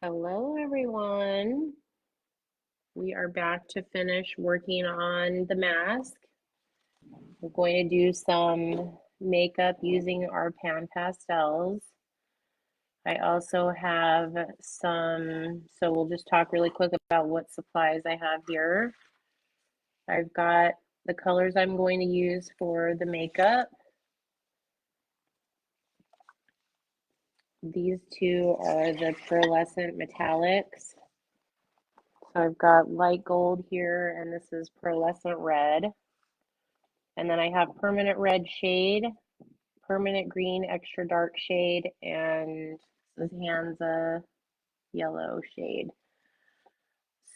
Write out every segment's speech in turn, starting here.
Hello, everyone. We are back to finish working on the mask. We're going to do some makeup using our PanPastels. I also have so we'll just talk really quick about what supplies I have here. I've got the colors I'm going to use for the makeup. These two are the pearlescent metallics. So I've got light gold here, and this is pearlescent red. And then I have permanent red shade, permanent green extra dark shade, and this Hansa yellow shade.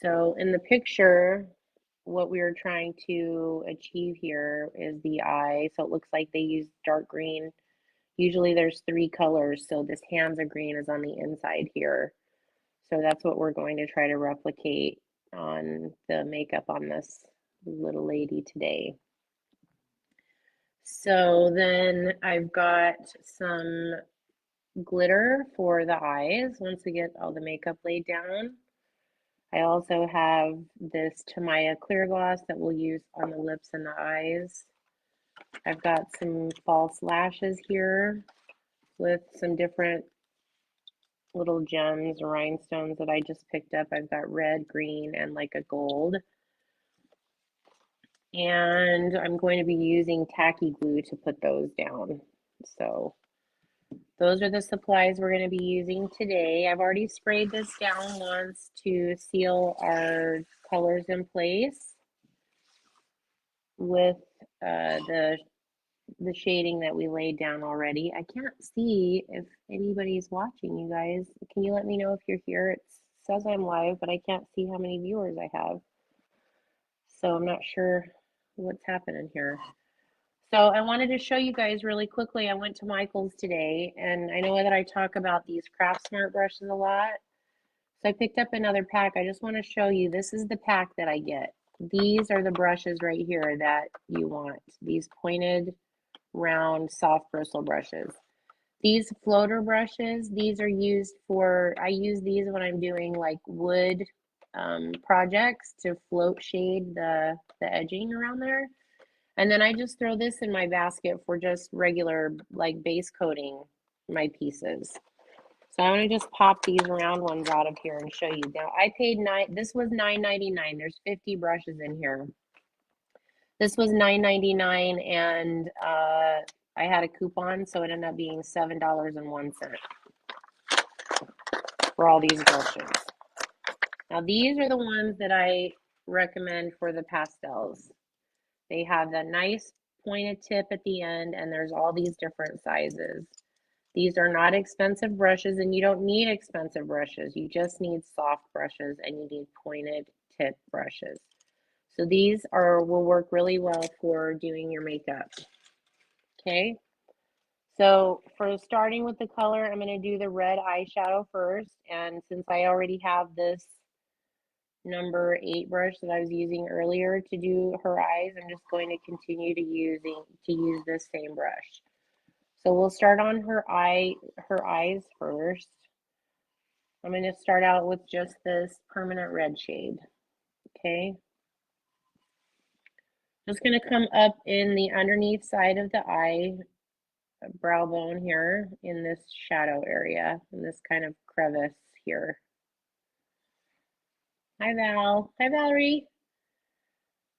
So in the picture, what we are trying to achieve here is the eye. So it looks like they use dark green. Usually there's three colors, so this Hansa green is on the inside here. So that's what we're going to try to replicate on the makeup on this little lady today. So then I've got some glitter for the eyes once we get all the makeup laid down. I also have this Tamaya clear gloss that we'll use on the lips and the eyes. I've got some false lashes here with some different little gems or rhinestones that I just picked up. I've got red, green, and like a gold. And I'm going to be using tacky glue to put those down. So those are the supplies we're going to be using today. I've already sprayed this down once to seal our colors in place with the shading that we laid down already. I can't see if anybody's watching, you guys. Can you let me know if you're here? It says I'm live, but I can't see how many viewers I have. So I'm not sure what's happening here. So I wanted to show you guys really quickly. I went to Michael's today, and I know that I talk about these Craft Smart brushes a lot. So I picked up another pack. I just want to show you, this is the pack that I get. These are the brushes right here that you want. These pointed, round, soft bristle brushes. These floater brushes, these are used for, I use these when I'm doing like wood projects to float shade the edging around there. And then I just throw this in my basket for just regular like base coating my pieces. So I'm gonna just pop these round ones out of here and show you. Now I paid this was $9.99. There's 50 brushes in here. This was $9.99 and I had a coupon, so it ended up being $7.01 for all these brushes. Now these are the ones that I recommend for the pastels. They have that nice pointed tip at the end, and there's all these different sizes. These are not expensive brushes, and you don't need expensive brushes. You just need soft brushes, and you need pointed tip brushes. So these will work really well for doing your makeup. Okay. So for starting with the color, I'm going to do the red eyeshadow first. And since I already have this number 8 brush that I was using earlier to do her eyes, I'm just going to continue to use this same brush. So we'll start on her eyes first. I'm going to start out with just this permanent red shade. Okay. Just going to come up in the underneath side of the eye, brow bone here in this shadow area, in this kind of crevice here. Hi Val. Hi Valerie.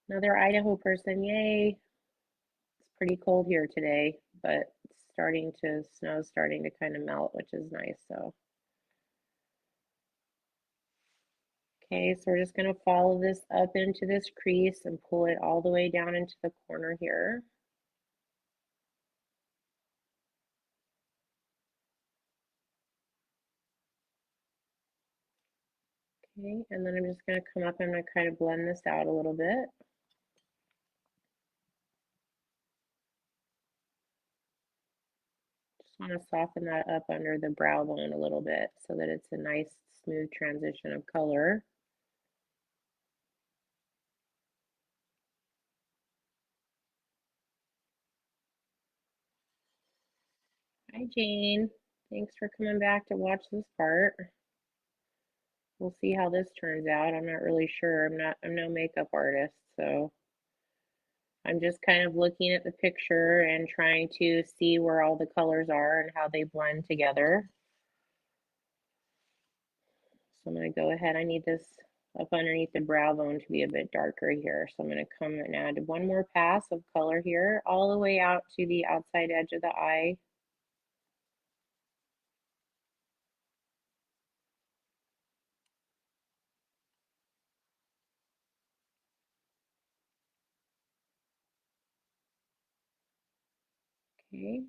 Another Idaho person. Yay. It's pretty cold here today, but snow's starting to kind of melt, which is nice. So okay, so we're just going to follow this up into this crease and pull it all the way down into the corner here. Okay, and then I'm just going to come up and I'm going to kind of blend this out a little bit. Just want to soften that up under the brow bone a little bit so that it's a nice smooth transition of color. Hi Jane, thanks for coming back to watch this part. We'll see how this turns out. I'm not really sure. I'm no makeup artist, so I'm just kind of looking at the picture and trying to see where all the colors are and how they blend together. So I'm going to go ahead. I need this up underneath the brow bone to be a bit darker here. So I'm going to come and add one more pass of color here, all the way out to the outside edge of the eye. Okay,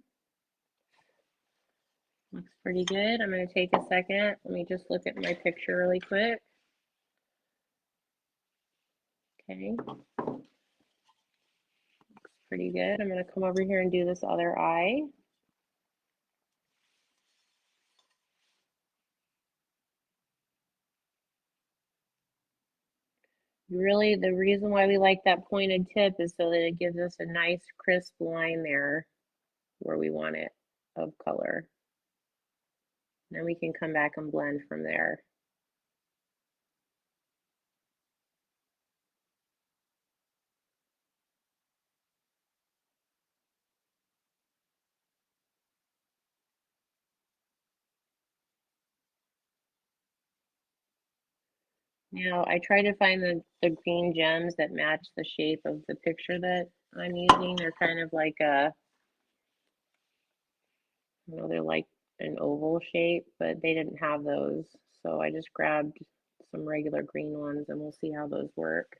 looks pretty good. I'm going to take a second. Let me just look at my picture really quick. Okay, looks pretty good. I'm going to come over here and do this other eye. Really, the reason why we like that pointed tip is so that it gives us a nice crisp line there where we want it of color. Then we can come back and blend from there. Now, I try to find the green gems that match the shape of the picture that I'm using. They're kind of like a, you know, they're like an oval shape, but they didn't have those. So I just grabbed some regular green ones and we'll see how those work.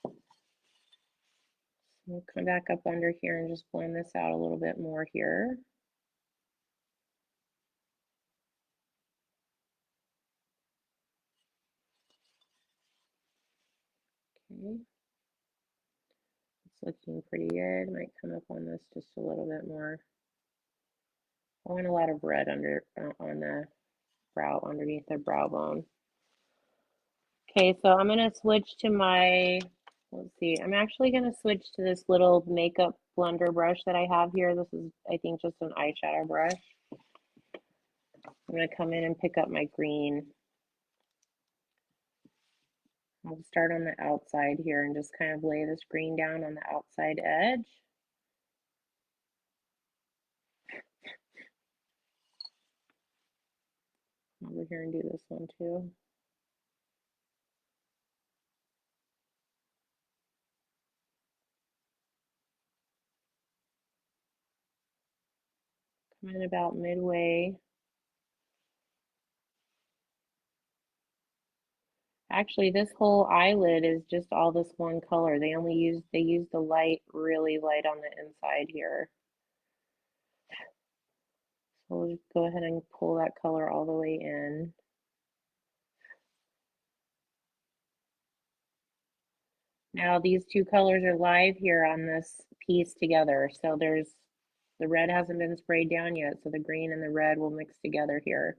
So we'll come back up under here and just blend this out a little bit more here. Okay. It's looking pretty good. Might come up on this just a little bit more. I want a lot of red under on the brow, underneath the brow bone. Okay, so I'm gonna switch to my, let's see, I'm actually gonna switch to this little makeup blender brush that I have here. This is, I think, just an eyeshadow brush. I'm gonna come in and pick up my green. I'll start on the outside here and just kind of lay this green down on the outside edge. Over here and do this one too. Come in about midway. Actually, this whole eyelid is just all this one color. They use the light really light on the inside here. So we'll just go ahead and pull that color all the way in. Now these two colors are live here on this piece together. So the red hasn't been sprayed down yet, so the green and the red will mix together here.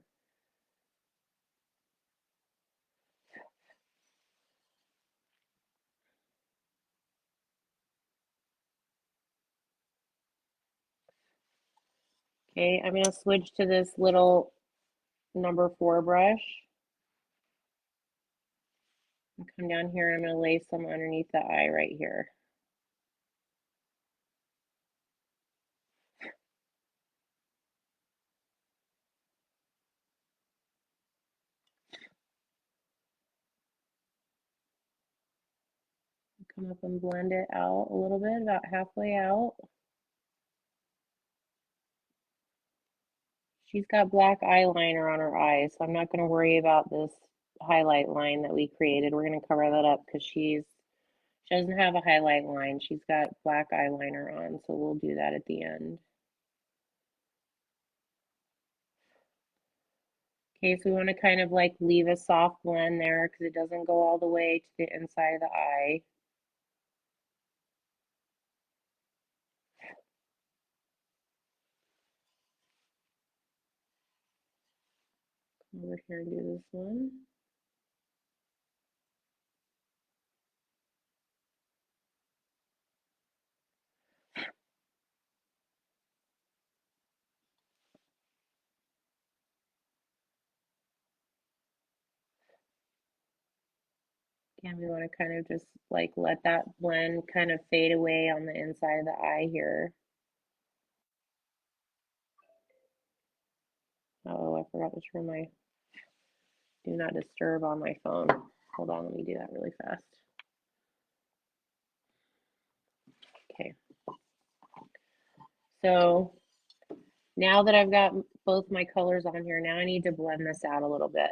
Okay, I'm going to switch to this little number 4 brush. And come down here and I'm going to lay some underneath the eye right here. Come up and blend it out a little bit, about halfway out. She's got black eyeliner on her eyes, so I'm not going to worry about this highlight line that we created. We're going to cover that up because she doesn't have a highlight line. She's got black eyeliner on, so we'll do that at the end. Okay, so we want to kind of like leave a soft blend there because it doesn't go all the way to the inside of the eye. Come over here and do this one. And we want to kind of just like let that blend kind of fade away on the inside of the eye here. Oh, I forgot to turn my do not disturb on my phone. Hold on, let me do that really fast. Okay. So now that I've got both my colors on here, now I need to blend this out a little bit.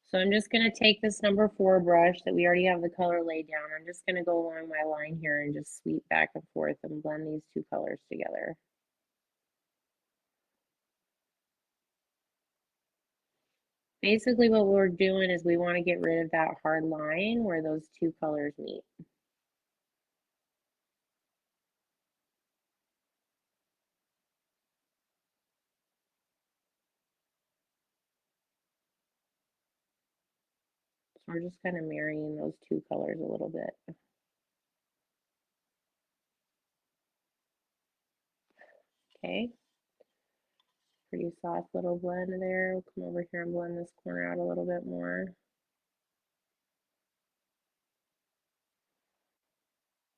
So I'm just going to take this number 4 brush that we already have the color laid down. I'm just going to go along my line here and just sweep back and forth and blend these two colors together. Basically what we're doing is we want to get rid of that hard line where those two colors meet. So we're just kind of marrying those two colors a little bit. Okay. Pretty soft little blend there. We'll come over here and blend this corner out a little bit more.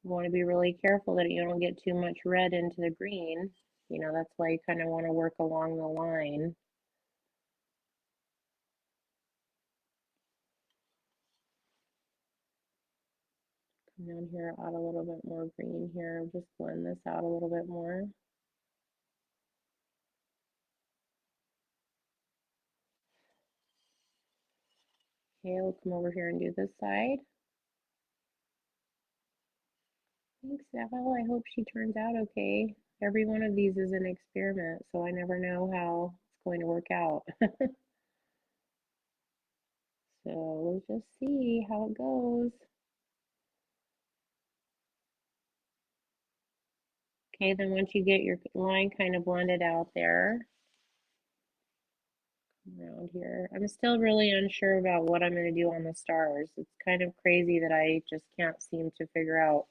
You want to be really careful that you don't get too much red into the green. You know, that's why you kind of want to work along the line. Come down here, add a little bit more green here. Just blend this out a little bit more. Okay, we'll come over here and do this side. Thanks, Val. I hope she turns out okay. Every one of these is an experiment, so I never know how it's going to work out. So we'll just see how it goes. Okay, then once you get your line kind of blended out there, around here, I'm still really unsure about what I'm going to do on the stars. It's kind of crazy that I just can't seem to figure out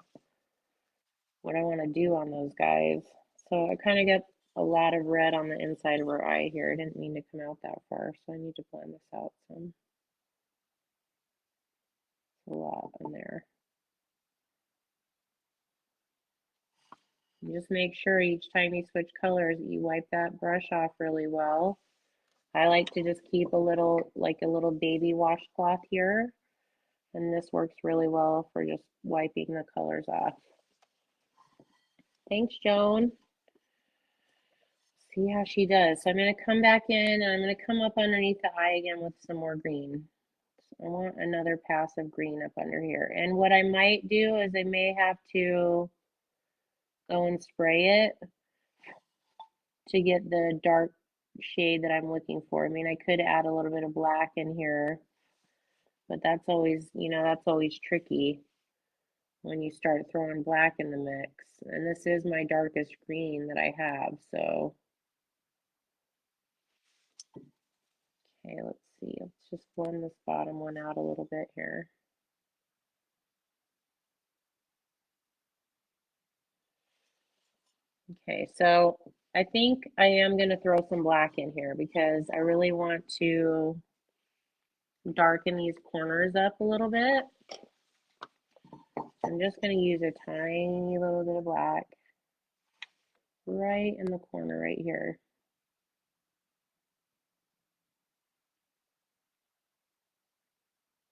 what I want to do on those guys. So I kind of got a lot of red on the inside of her eye here. I didn't mean to come out that far, so I need to blend this out some. A lot in there. You just make sure each time you switch colors, you wipe that brush off really well. I like to just keep a little, like a little baby washcloth here. And this works really well for just wiping the colors off. Thanks, Joan. See how she does. So I'm going to come back in and I'm going to come up underneath the eye again with some more green. So I want another pass of green up under here. And what I might do is I may have to go and spray it to get the dark shade that I'm looking for. I mean, I could add a little bit of black in here, but that's always, you know, that's always tricky when you start throwing black in the mix. And this is my darkest green that I have, so. Okay, let's see. Let's just blend this bottom one out a little bit here. Okay, so I think I am going to throw some black in here because I really want to darken these corners up a little bit. I'm just going to use a tiny little bit of black right in the corner right here.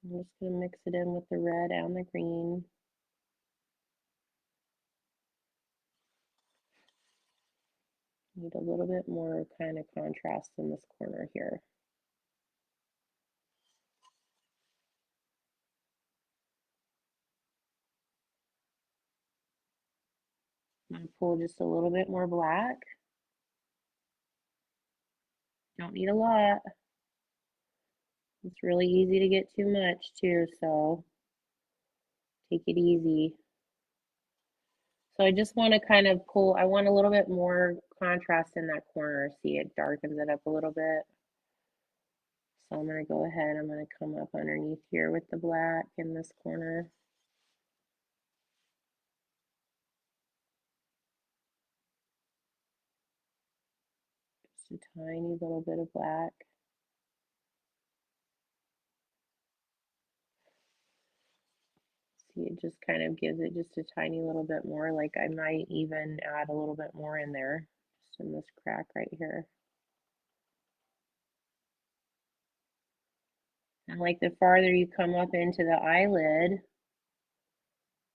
I'm just going to mix it in with the red and the green. Need a little bit more kind of contrast in this corner here. I'm going to pull just a little bit more black. Don't need a lot. It's really easy to get too much too, so take it easy. So I just want to kind of pull, I want a little bit more contrast in that corner. See, it darkens it up a little bit. So I'm going to go ahead, I'm going to come up underneath here with the black in this corner. Just a tiny little bit of black. it just kind of gives it just a tiny little bit more. Like I might even add a little bit more in there, just in this crack right here. And like the farther you come up into the eyelid,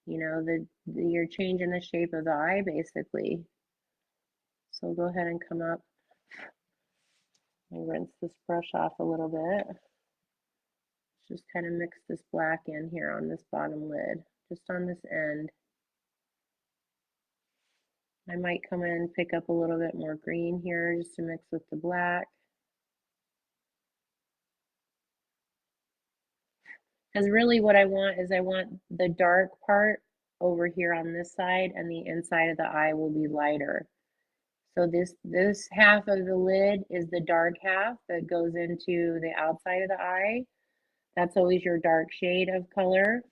you know, you're changing the shape of the eye basically. So go ahead and come up and rinse this brush off a little bit. Just kind of mix this black in here on this bottom lid, just on this end. I might come in and pick up a little bit more green here just to mix with the black. Because really what I want is I want the dark part over here on this side, and the inside of the eye will be lighter. So this half of the lid is the dark half that goes into the outside of the eye. That's always your dark shade of color.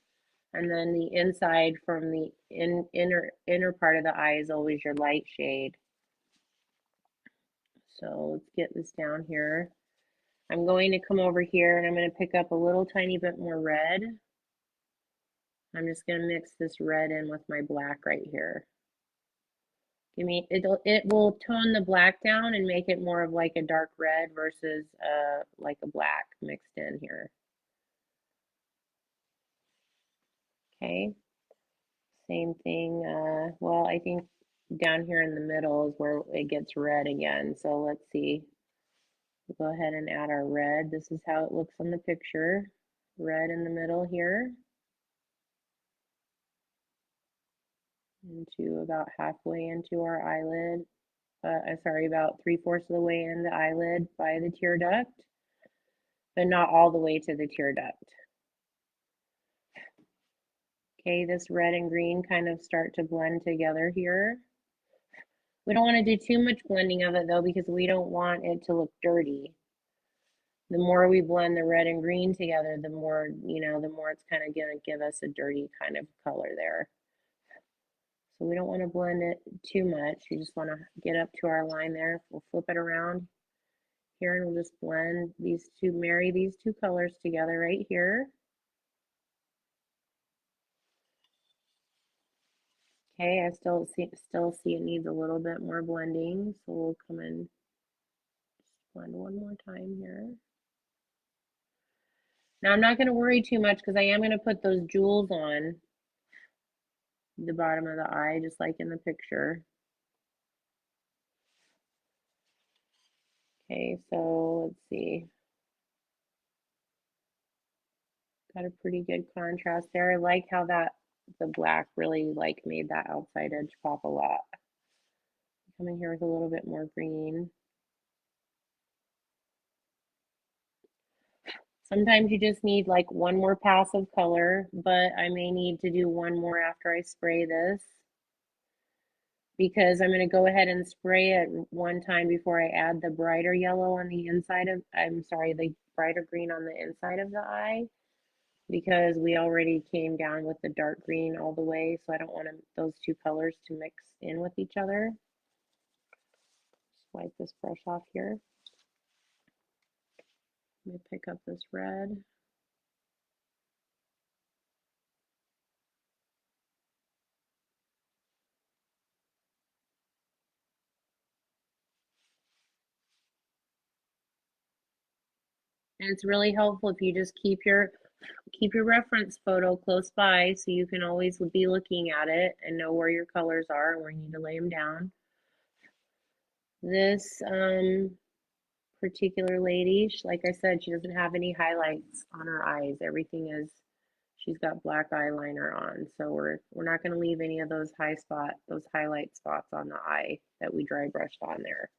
And then the inside from the inner part of the eye is always your light shade. So let's get this down here. I'm going to come over here and I'm going to pick up a little tiny bit more red. I'm just going to mix this red in with my black right here. It will tone the black down and make it more of like a dark red versus like a black mixed in here. Okay, same thing. Well, I think down here in the middle is where it gets red again. So let's see. We'll go ahead and add our red. This is how it looks on the picture. Red in the middle here. Into about halfway into our eyelid. Sorry, about 3/4 of the way in the eyelid by the tear duct, but not all the way to the tear duct. Okay, this red and green kind of start to blend together here. We don't want to do too much blending of it though, because we don't want it to look dirty. The more we blend the red and green together, the more, the more it's kind of going to give us a dirty kind of color there. So we don't want to blend it too much. You just want to get up to our line there. We'll flip it around here and we'll just blend these two, marry these two colors together right here. Okay, I still see it needs a little bit more blending, so we'll come in, just blend one more time here. Now I'm not going to worry too much because I am going to put those jewels on the bottom of the eye, just like in the picture. Okay, so let's see. Got a pretty good contrast there. I like how the black really like made that outside edge pop a lot. Come in here with a little bit more green. Sometimes you just need like one more pass of color, but I may need to do one more after I spray this, because I'm going to go ahead and spray it one time before I add the brighter yellow on the inside of, I'm sorry, the brighter green on the inside of the eye, because we already came down with the dark green all the way, so I don't want those two colors to mix in with each other. Just wipe this brush off here. Let me pick up this red. And it's really helpful if you just keep your reference photo close by so you can always be looking at it and know where your colors are and where you need to lay them down. This particular lady, like I said, she doesn't have any highlights on her eyes. Everything is, she's got black eyeliner on, so we're not going to leave any of those those highlight spots on the eye that we dry brushed on there.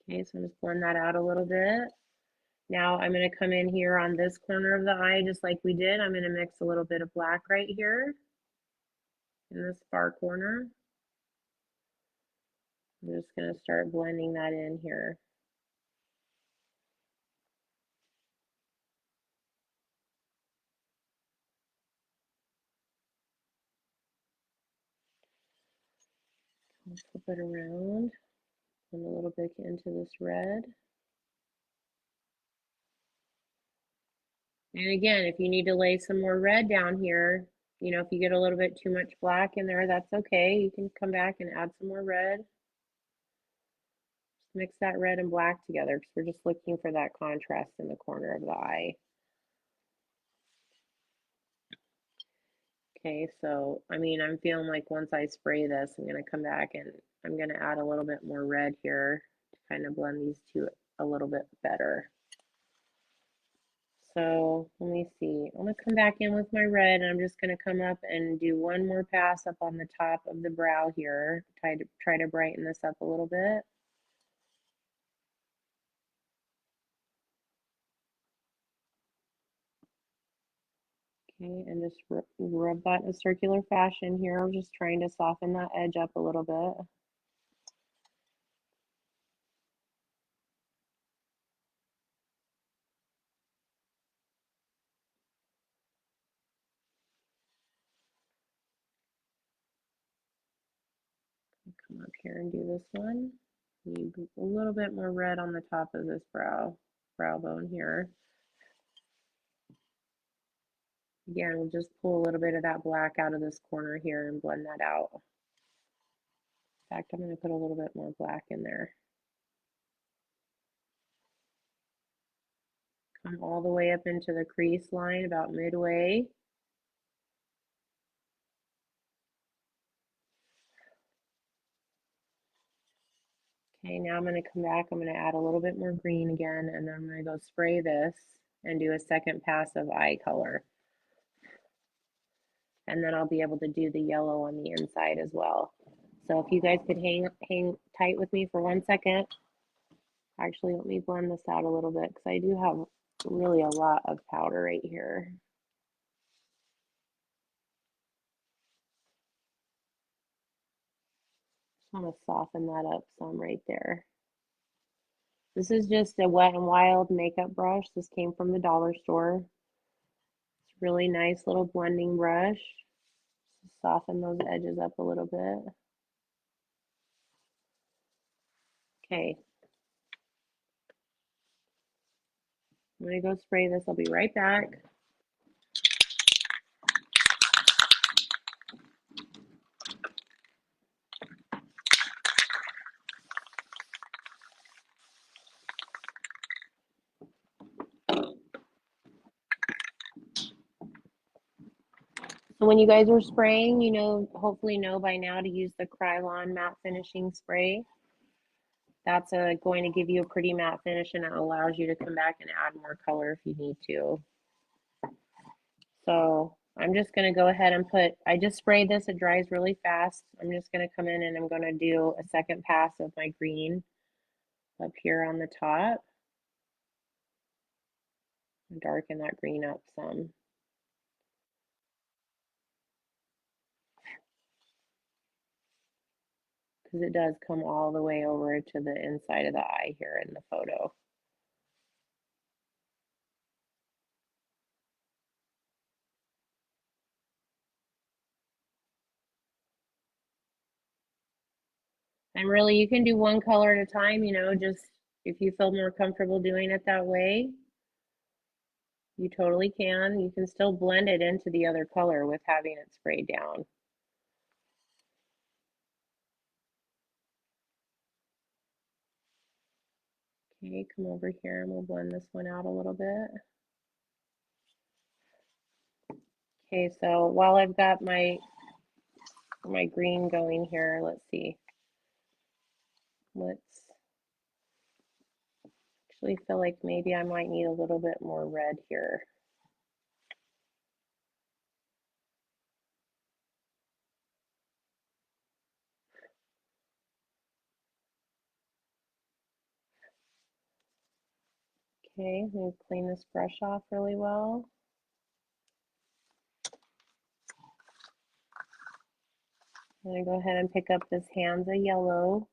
Okay, so just blend that out a little bit. Now I'm going to come in here on this corner of the eye just like we did. I'm going to mix a little bit of black right here in this far corner. I'm just going to start blending that in here. I'll flip it around and a little bit into this red. And again, if you need to lay some more red down here, you know, if you get a little bit too much black in there, that's okay. You can come back and add some more red. Just mix that red and black together because we're just looking for that contrast in the corner of the eye. Okay, so I mean, I'm feeling like once I spray this, I'm going to come back and I'm going to add a little bit more red here to kind of blend these two a little bit better. So let me see. I'm going to come back in with my red and I'm just going to come up and do one more pass up on the top of the brow here. Try to brighten this up a little bit. Okay, and just rub that in a circular fashion here. I'm just trying to soften that edge up a little bit. Come up here and do this one. Need a little bit more red on the top of this brow bone here. Again, we'll just pull a little bit of that black out of this corner here and blend that out. In fact, I'm going to put a little bit more black in there. Come all the way up into the crease line about midway. Okay, now I'm going to come back. I'm going to add a little bit more green again, and then I'm going to go spray this and do a second pass of eye color. And then I'll be able to do the yellow on the inside as well. So if you guys could hang tight with me for 1 second. Actually, let me blend this out a little bit because I do have really a lot of powder right here. Just want to soften that up some right there. This is just a Wet n Wild makeup brush. This came from the dollar store. It's really nice little blending brush. Just soften those edges up a little bit. Okay. I'm going to go spray this. I'll be right back. So when you guys are spraying, you know, hopefully know by now to use the Krylon matte finishing spray. That's going to give you a pretty matte finish and it allows you to come back and add more color if you need to. So I'm just going to go ahead and I just sprayed this, it dries really fast. I'm just going to come in and I'm going to do a second pass of my green up here on the top. Darken that green up some. Because it does come all the way over to the inside of the eye here in the photo. And really, you can do one color at a time, you know, just if you feel more comfortable doing it that way, you totally can. You can still blend it into the other color with having it sprayed down. Okay, come over here and we'll blend this one out a little bit. Okay, so while I've got my green going here, let's see. Let's actually feel like maybe I might need a little bit more red here. Okay, let me clean this brush off really well. I'm gonna go ahead and pick up this Hansa yellow.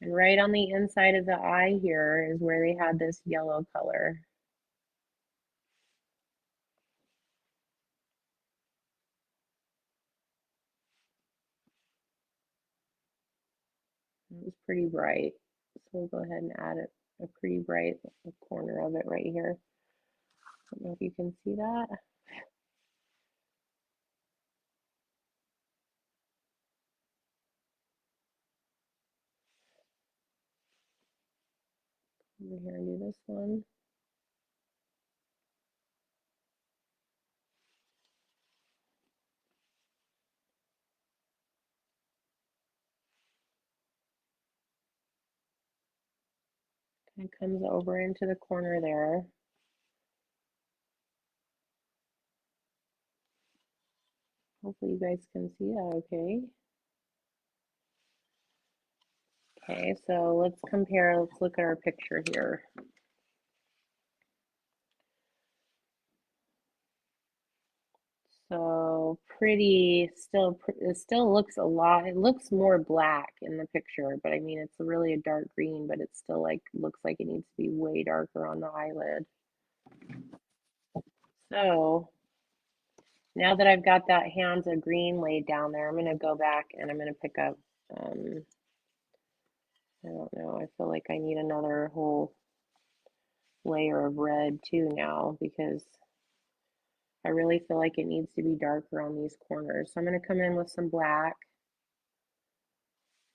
And right on the inside of the eye here is where they had this yellow color. It was pretty bright. So we'll go ahead and add a pretty bright corner of it right here. don't know if you can see that. Over here and do this one. Kind of comes over into the corner there. Hopefully you guys can see that okay. Okay, so let's compare, let's look at our picture here. So pretty, it still looks a lot, it looks more black in the picture, but I mean, it's really a dark green, but it still like looks like it needs to be way darker on the eyelid. So now that I've got that hands of green laid down there, I'm gonna go back and I'm gonna pick up, I don't know, I feel like I need another whole layer of red too now because I really feel like it needs to be darker on these corners. So I'm going to come in with some black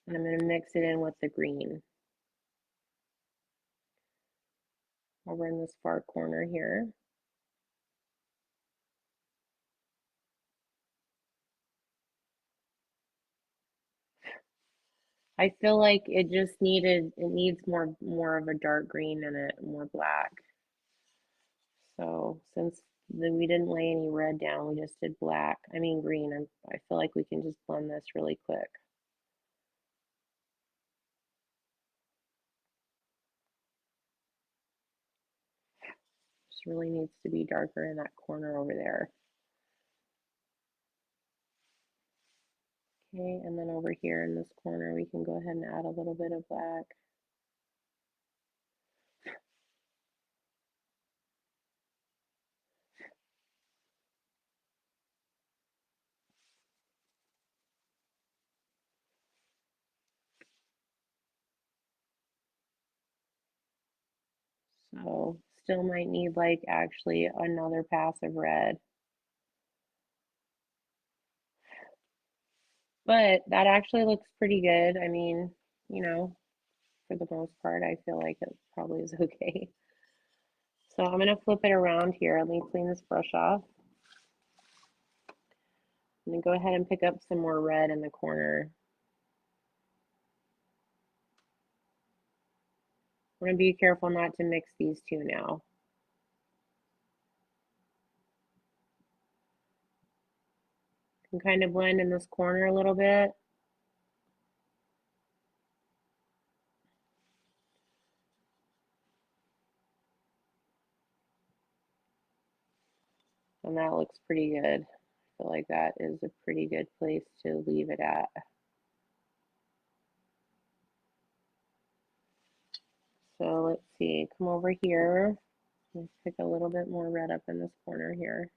and I'm going to mix it in with the green over in this far corner here. I feel like it needs more of a dark green in it, more black. So since we didn't lay any red down, we just did black, I mean green, I feel like we can just blend this really quick. Just really needs to be darker in that corner over there. Okay, and then over here in this corner, we can go ahead and add a little bit of black. So still might need like actually another pass of red. But that actually looks pretty good. I mean, you know, for the most part, I feel like it probably is okay. So I'm gonna flip it around here. Let me clean this brush off. I'm gonna go ahead and pick up some more red in the corner. I'm gonna be careful not to mix these two now. Can kind of blend in this corner a little bit. And that looks pretty good. I feel like that is a pretty good place to leave it at. So let's see, come over here. Let's pick a little bit more red up in this corner here.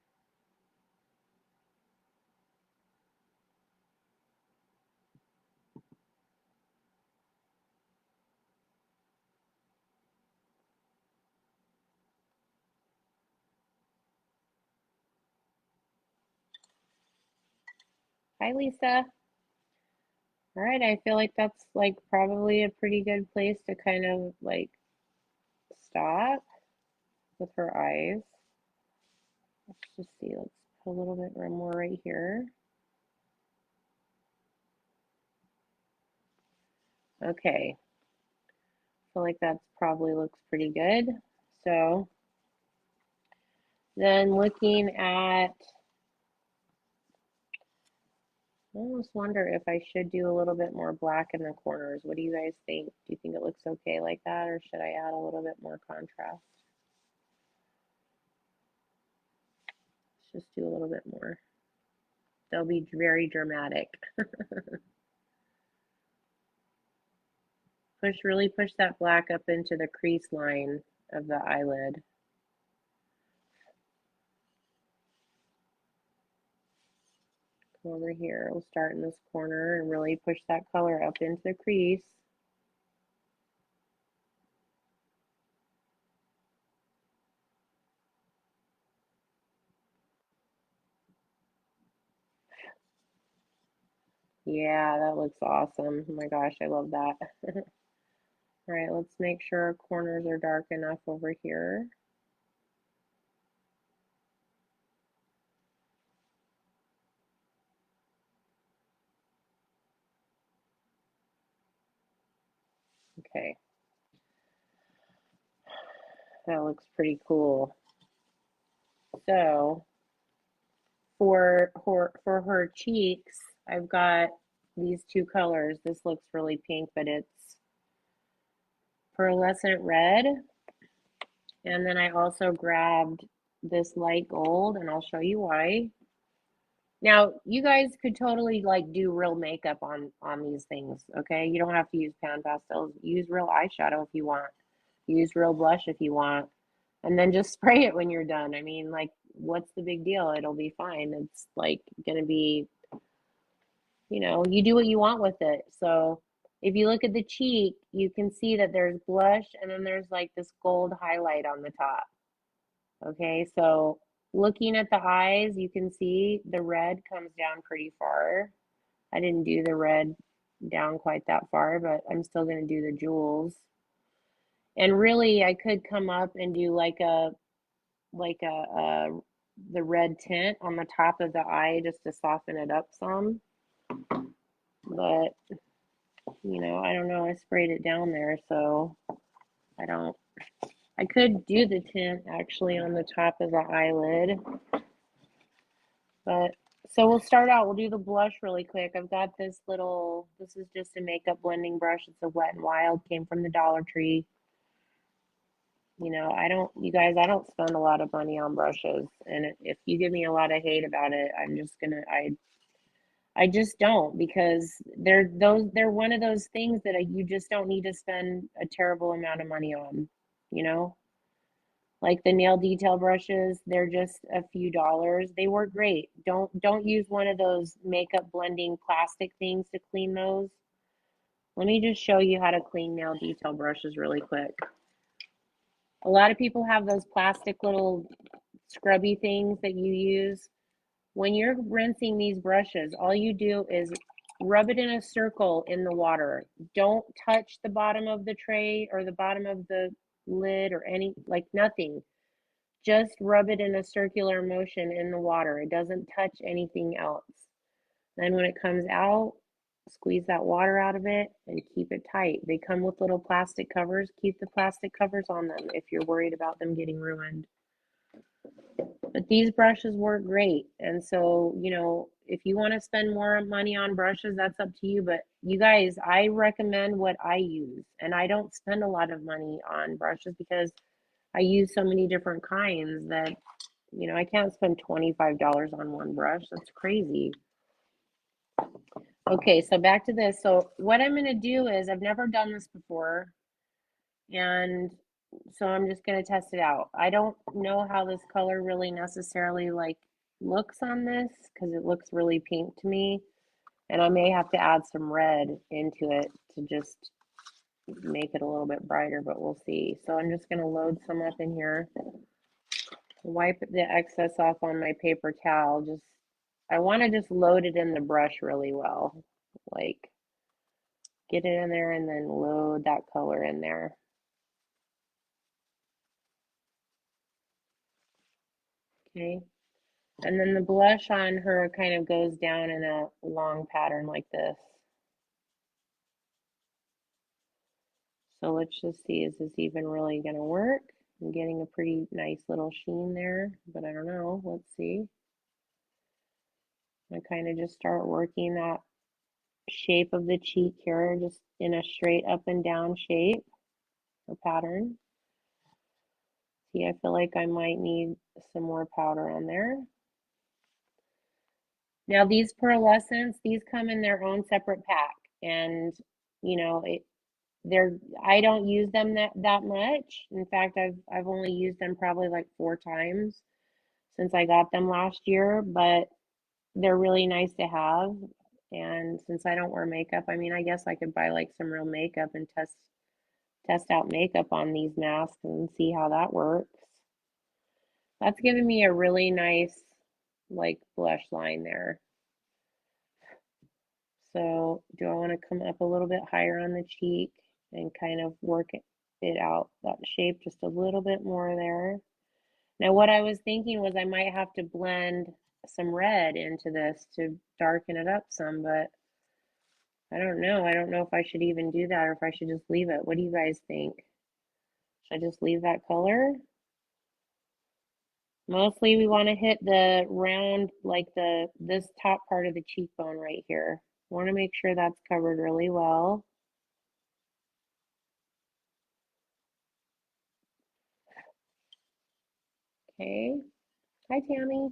Hi, Lisa. All right, I feel like that's like probably a pretty good place to kind of like stop with her eyes. Let's just see, let's put a little bit more right here. Okay, I feel like that's probably looks pretty good. So then looking at, I almost wonder if I should do a little bit more black in the corners. What do you guys think? Do you think it looks okay like that, or should I add a little bit more contrast? Let's just do a little bit more. They'll be very dramatic. Really push that black up into the crease line of the eyelid. Come over here. We'll start in this corner and really push that color up into the crease. Yeah, that looks awesome. Oh my gosh, I love that. All right, let's make sure our corners are dark enough over here. Okay, that looks pretty cool. So for her cheeks, I've got these two colors. This looks really pink, but it's pearlescent red. And then I also grabbed this light gold, and I'll show you why. Now, you guys could totally like do real makeup on these things, okay? You don't have to use PanPastels. Use real eyeshadow if you want. Use real blush if you want. And then just spray it when you're done. I mean, like, what's the big deal? It'll be fine. It's like gonna be, you do what you want with it. So if you look at the cheek, you can see that there's blush and then there's like this gold highlight on the top. Okay, so looking at the eyes, you can see the red comes down pretty far. I didn't do the red down quite that far, but I'm still going to do the jewels. And really, I could come up and do like a the red tint on the top of the eye just to soften it up some. But, I don't know. I sprayed it down there, so I don't. I could do the tint actually on the top of the eyelid. But so we'll start out, we'll do the blush really quick. I've got this is just a makeup blending brush. It's a Wet n Wild, came from the Dollar Tree. You guys, I don't spend a lot of money on brushes. And if you give me a lot of hate about it, I just don't, because they're one of those things that you just don't need to spend a terrible amount of money on, you know? Like the nail detail brushes, they're just a few dollars. They work great. Don't use one of those makeup blending plastic things to clean those. Let me just show you how to clean nail detail brushes really quick. A lot of people have those plastic little scrubby things that you use. When you're rinsing these brushes, all you do is rub it in a circle in the water. Don't touch the bottom of the tray or the bottom of the lid or like nothing. Just rub it in a circular motion in the water. It doesn't touch anything else. Then when it comes out, squeeze that water out of it and keep it tight. They come with little plastic covers. Keep the plastic covers on them if you're worried about them getting ruined. But these brushes work great. And so, if you want to spend more money on brushes, that's up to you. But you guys, I recommend what I use. And I don't spend a lot of money on brushes because I use so many different kinds that I can't spend $25 on one brush. That's crazy. Okay, so back to this. So what I'm going to do is, I've never done this before, and so I'm just going to test it out. I don't know how this color really necessarily like looks on this because it looks really pink to me, and I may have to add some red into it to just make it a little bit brighter, but we'll see. So I'm just going to load some up in here. Wipe the excess off on my paper towel. I want to just load it in the brush really well. Like, get it in there and then load that color in there. Okay. And then the blush on her kind of goes down in a long pattern like this. So let's just see, is this even really going to work? I'm getting a pretty nice little sheen there, but I don't know. Let's see. I kind of just start working that shape of the cheek here, just in a straight up and down shape or pattern. See, I feel like I might need some more powder on there. Now these pearlescents, these come in their own separate pack, and they're I don't use them that much. In fact, I've only used them probably like 4 times since I got them last year, but they're really nice to have. And since I don't wear makeup, I mean, I guess I could buy like some real makeup and test out makeup on these masks and see how that works. That's giving me a really nice like blush line there. So do I want to come up a little bit higher on the cheek and kind of work it out, that shape just a little bit more there? Now what I was thinking was I might have to blend some red into this to darken it up some, but I don't know. I don't know if I should even do that or if I should just leave it. What do you guys think? Should I just leave that color? Mostly we want to hit the round, like this top part of the cheekbone right here. Want to make sure that's covered really well. Okay. Hi, Tammy.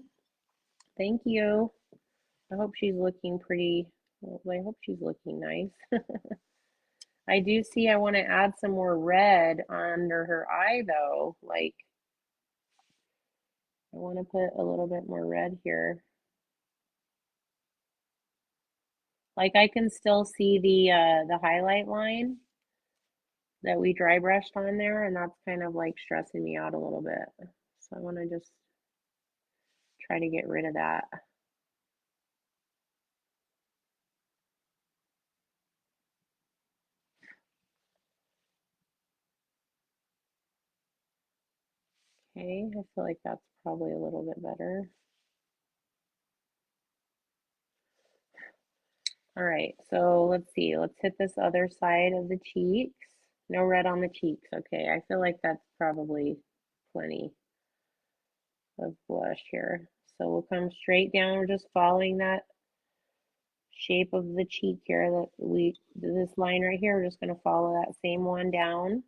Thank you. I hope she's looking pretty, well, I hope she's looking nice. I do see I want to add some more red under her eye though. Like, I want to put a little bit more red here. Like I can still see the highlight line that we dry brushed on there, and that's kind of like stressing me out a little bit. So I want to just try to get rid of that. Okay, I feel like that's probably a little bit better. All right, so let's see. Let's hit this other side of the cheeks. No red on the cheeks. Okay, I feel like that's probably plenty of blush here. So we'll come straight down. We're just following that shape of the cheek here that this line right here. We're just going to follow that same one down.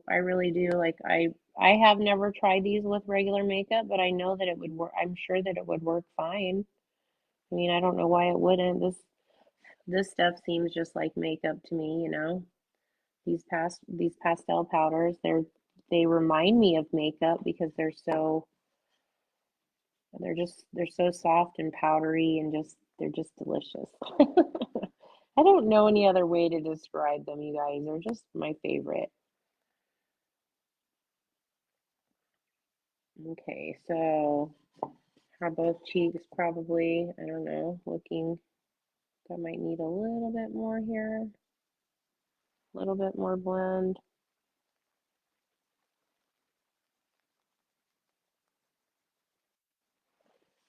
I really do like I have never tried these with regular makeup, but I know that it would work. I'm sure that it would work fine. I mean, I don't know why it wouldn't. This stuff seems just like makeup to me, you know. These pastel powders, they remind me of makeup because they're so soft and powdery and just they're just delicious. I don't know any other way to describe them, you guys. They're just my favorite. Okay, so how both cheeks probably, I don't know, looking, I might need a little bit more here, a little bit more blend.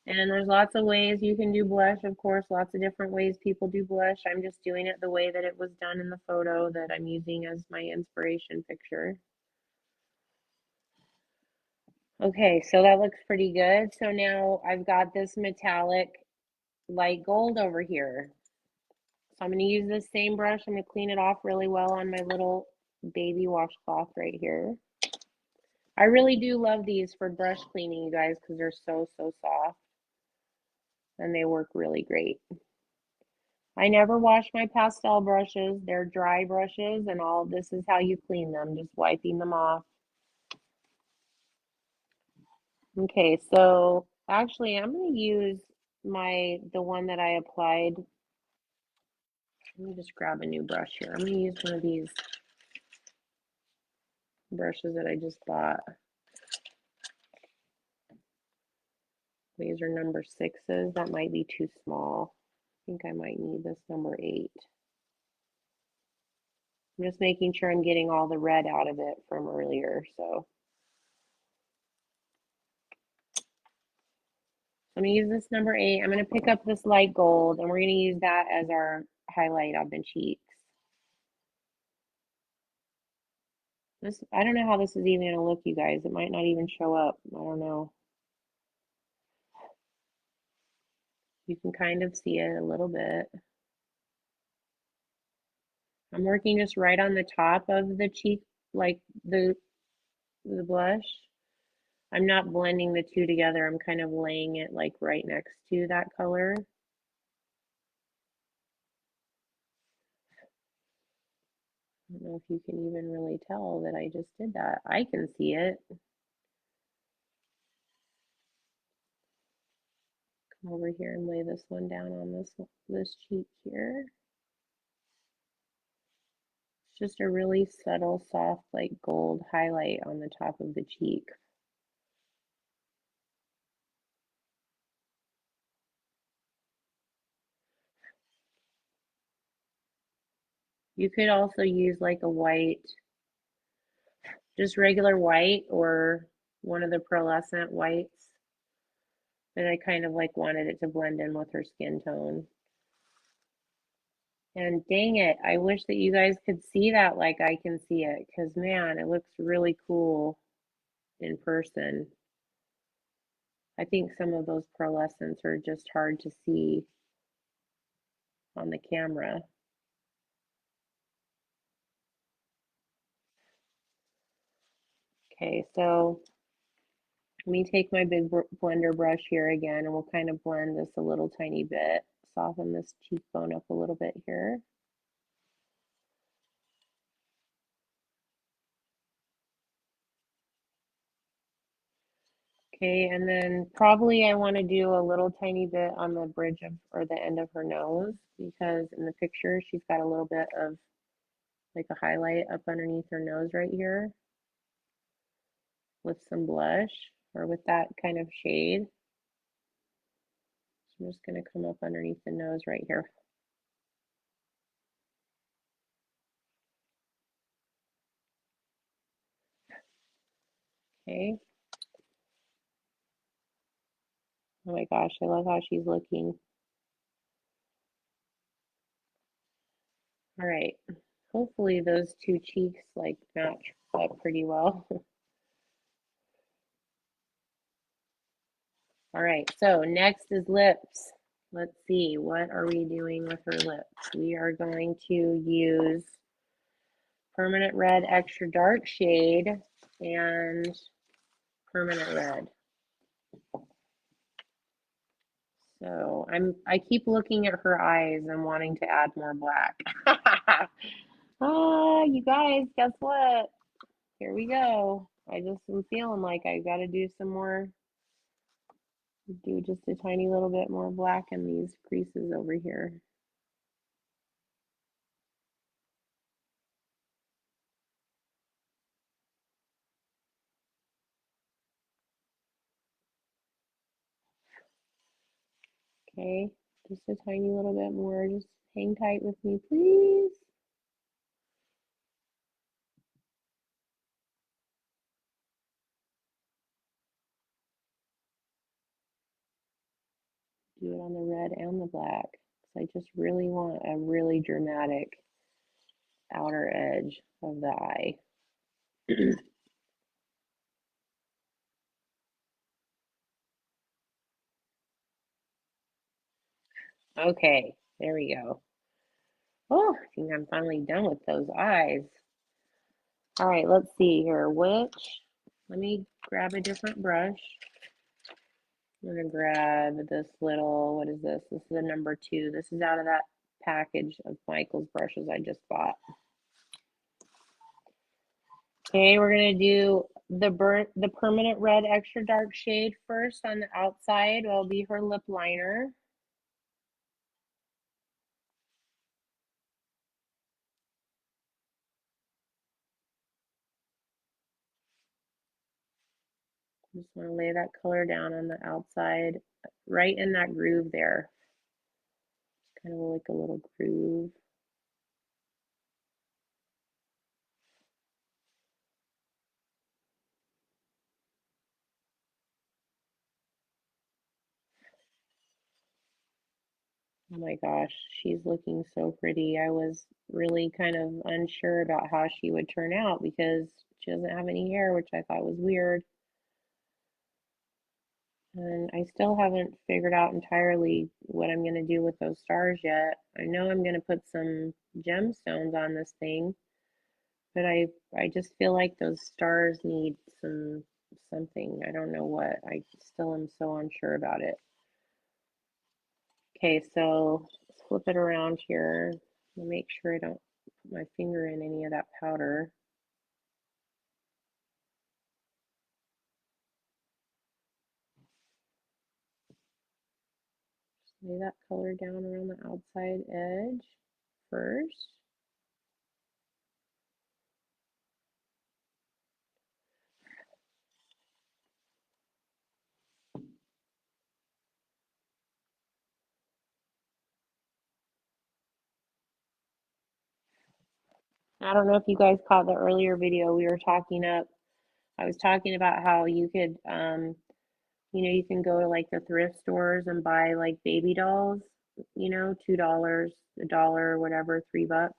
And there's lots of ways you can do blush, of course, lots of different ways people do blush. I'm just doing it the way that it was done in the photo that I'm using as my inspiration picture. Okay, so that looks pretty good. So now I've got this metallic light gold over here. So I'm going to use this same brush. I'm going to clean it off really well on my little baby washcloth right here. I really do love these for brush cleaning, you guys, because they're so soft and they work really great. I never wash my pastel brushes. They're dry brushes, and all this is how you clean them, just wiping them off. Okay, so actually I'm going to use the one that I applied. Let me just grab a new brush here. I'm going to use one of these brushes that I just bought. These are number 6s. That might be too small. I think I might need this number 8. I'm just making sure I'm getting all the red out of it from earlier. So I'm going to use this number 8. I'm going to pick up this light gold, and we're going to use that as our highlight on the cheeks. I don't know how this is even going to look, you guys. It might not even show up. I don't know. You can kind of see it a little bit. I'm working just right on the top of the cheek, like the blush. I'm not blending the two together. I'm kind of laying it like right next to that color. I don't know if you can even really tell that I just did that. I can see it. Come over here and lay this one down on this cheek here. It's just a really subtle, soft, like gold highlight on the top of the cheek. You could also use like a white, just regular white or one of the pearlescent whites, but I kind of like wanted it to blend in with her skin tone. And dang it, I wish that you guys could see that like I can see it, because man, it looks really cool in person. I think some of those pearlescents are just hard to see on the camera. Okay, so let me take my big blender brush here again, and we'll kind of blend this a little tiny bit, soften this cheekbone up a little bit here. Okay, and then probably I want to do a little tiny bit on the bridge of, or the end of her nose, because in the picture she's got a little bit of like a highlight up underneath her nose right here with some blush or with that kind of shade. So I'm just going to come up underneath the nose right here. Okay. Oh my gosh, I love how she's looking. All right. Hopefully those two cheeks like match up pretty well. All right, so next is lips. Let's see, what are we doing with her lips? We are going to use Permanent Red Extra Dark shade and Permanent Red. So I keep looking at her eyes and wanting to add more black. Ah, you guys, guess what? Here we go. I just am feeling like I gotta do some more, do just a tiny little bit more black in these creases over here. Okay, just a tiny little bit more. Just hang tight with me, please. Do it on the red and the black. I just really want a really dramatic outer edge of the eye. Okay, there we go. Oh, I think I'm finally done with those eyes. All right, let's see here. Let me grab a different brush. I'm gonna grab this little, what is this? This is a number 2. This is out of that package of Michael's brushes I just bought. Okay, we're gonna do the Permanent Red Extra Dark shade first on the outside. Will be her lip liner. Just want to lay that color down on the outside, right in that groove there. Kind of like a little groove. Oh my gosh, she's looking so pretty. I was really kind of unsure about how she would turn out because she doesn't have any hair, which I thought was weird. And I still haven't figured out entirely what I'm going to do with those stars yet. I know I'm going to put some gemstones on this thing, but I just feel like those stars need something. I don't know what. I still am so unsure about it. Okay, so let's flip it around here and make sure I don't put my finger in any of that powder. lay that color down around the outside edge first. I don't know if you guys caught the earlier video we were talking up. I was talking about how you could, you can go to like the thrift stores and buy like baby dolls, $2, a dollar, whatever, $3,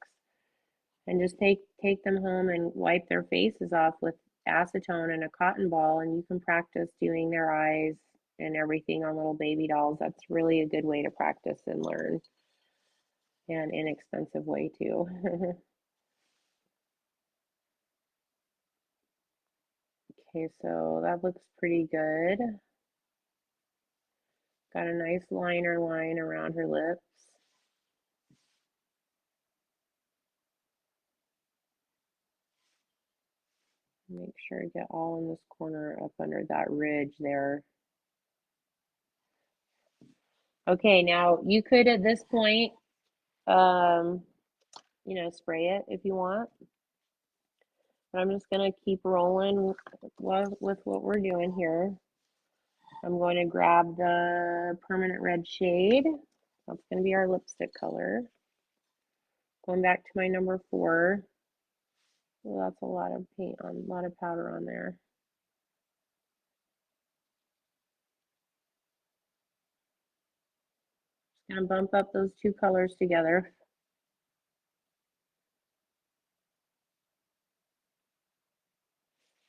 and just take them home and wipe their faces off with acetone and a cotton ball, and you can practice doing their eyes and everything on little baby dolls. That's really a good way to practice and learn, and inexpensive way too. Okay, so that looks pretty good. Got a nice liner line around her lips. Make sure I get all in this corner up under that ridge there. Okay, now you could at this point, spray it if you want. But I'm just gonna keep rolling with what we're doing here. I'm going to grab the permanent red shade. That's gonna be our lipstick color. Going back to my number 4. Well, that's a lot of paint on, a lot of powder on there. Just gonna bump up those 2 colors together.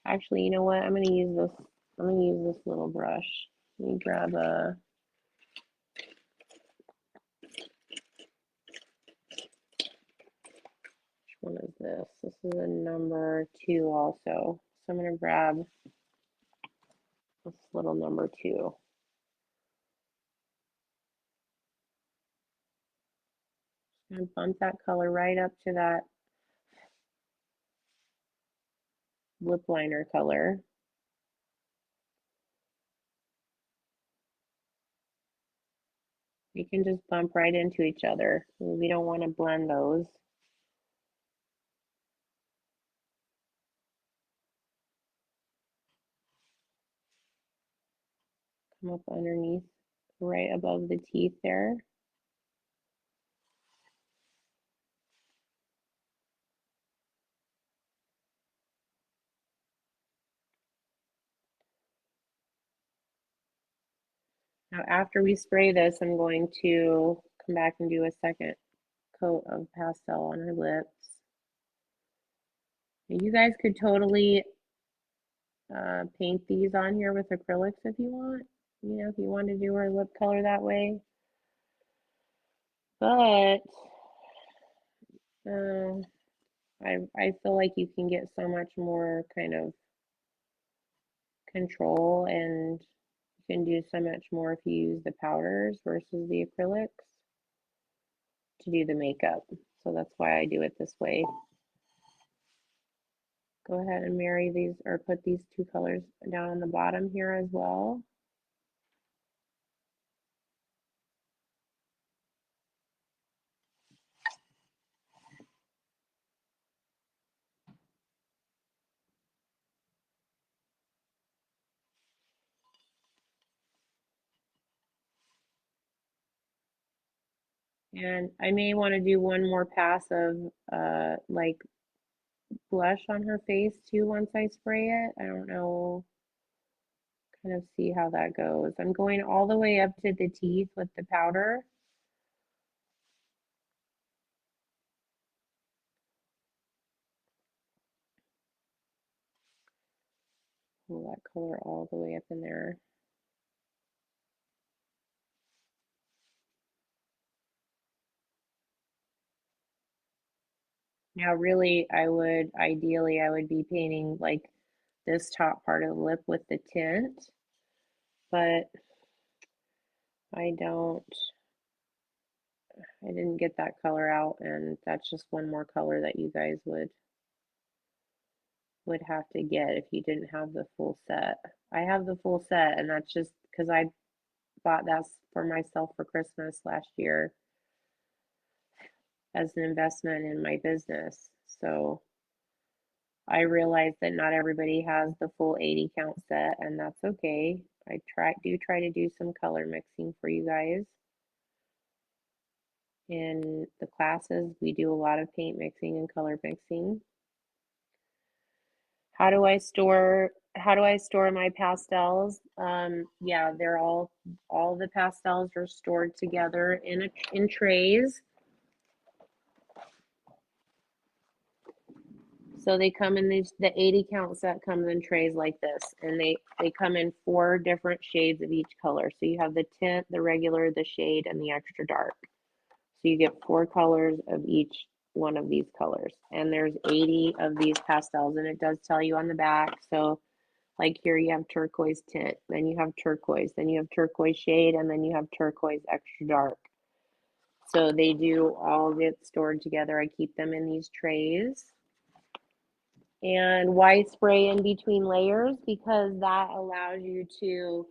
Actually, you know what? I'm gonna use this little brush. Let me grab a which one is this? This is a number 2 also. So I'm gonna grab this little number 2. And bump that color right up to that lip liner color. You can just bump right into each other. We don't want to blend those. Come up underneath, right above the teeth there. Now after we spray this, I'm going to come back and do a second coat of pastel on her lips. You guys could totally paint these on here with acrylics if you want. If you want to do her lip color that way. But I feel like you can get so much more kind of control, and you can do so much more if you use the powders versus the acrylics to do the makeup. So that's why I do it this way. Go ahead and marry these, or put these 2 colors down on the bottom here as well. And I may want to do one more pass of like blush on her face too once I spray it. I don't know, kind of see how that goes. I'm going all the way up to the teeth with the powder. Pull that color all the way up in there. Now really, ideally I would be painting like this top part of the lip with the tint, but I didn't get that color out, and that's just one more color that you guys would have to get if you didn't have the full set. I have the full set, and that's just because I bought that for myself for Christmas last year as an investment in my business. So I realize that not everybody has the full 80 count set, and that's okay. I try to do some color mixing for you guys. In the classes, we do a lot of paint mixing and color mixing. How do I store my pastels? Yeah, they're all the pastels are stored together in trays. So they come in the 80 count set comes in trays like this, and they come in 4 different shades of each color. So you have the tint, the regular, the shade, and the extra dark. So you get 4 colors of each one of these colors. And there's 80 of these pastels, and it does tell you on the back. So like here you have turquoise tint, then you have turquoise, then you have turquoise shade, and then you have turquoise extra dark. So they do all get stored together. I keep them in these trays. And why spray in between layers? Because that allows you to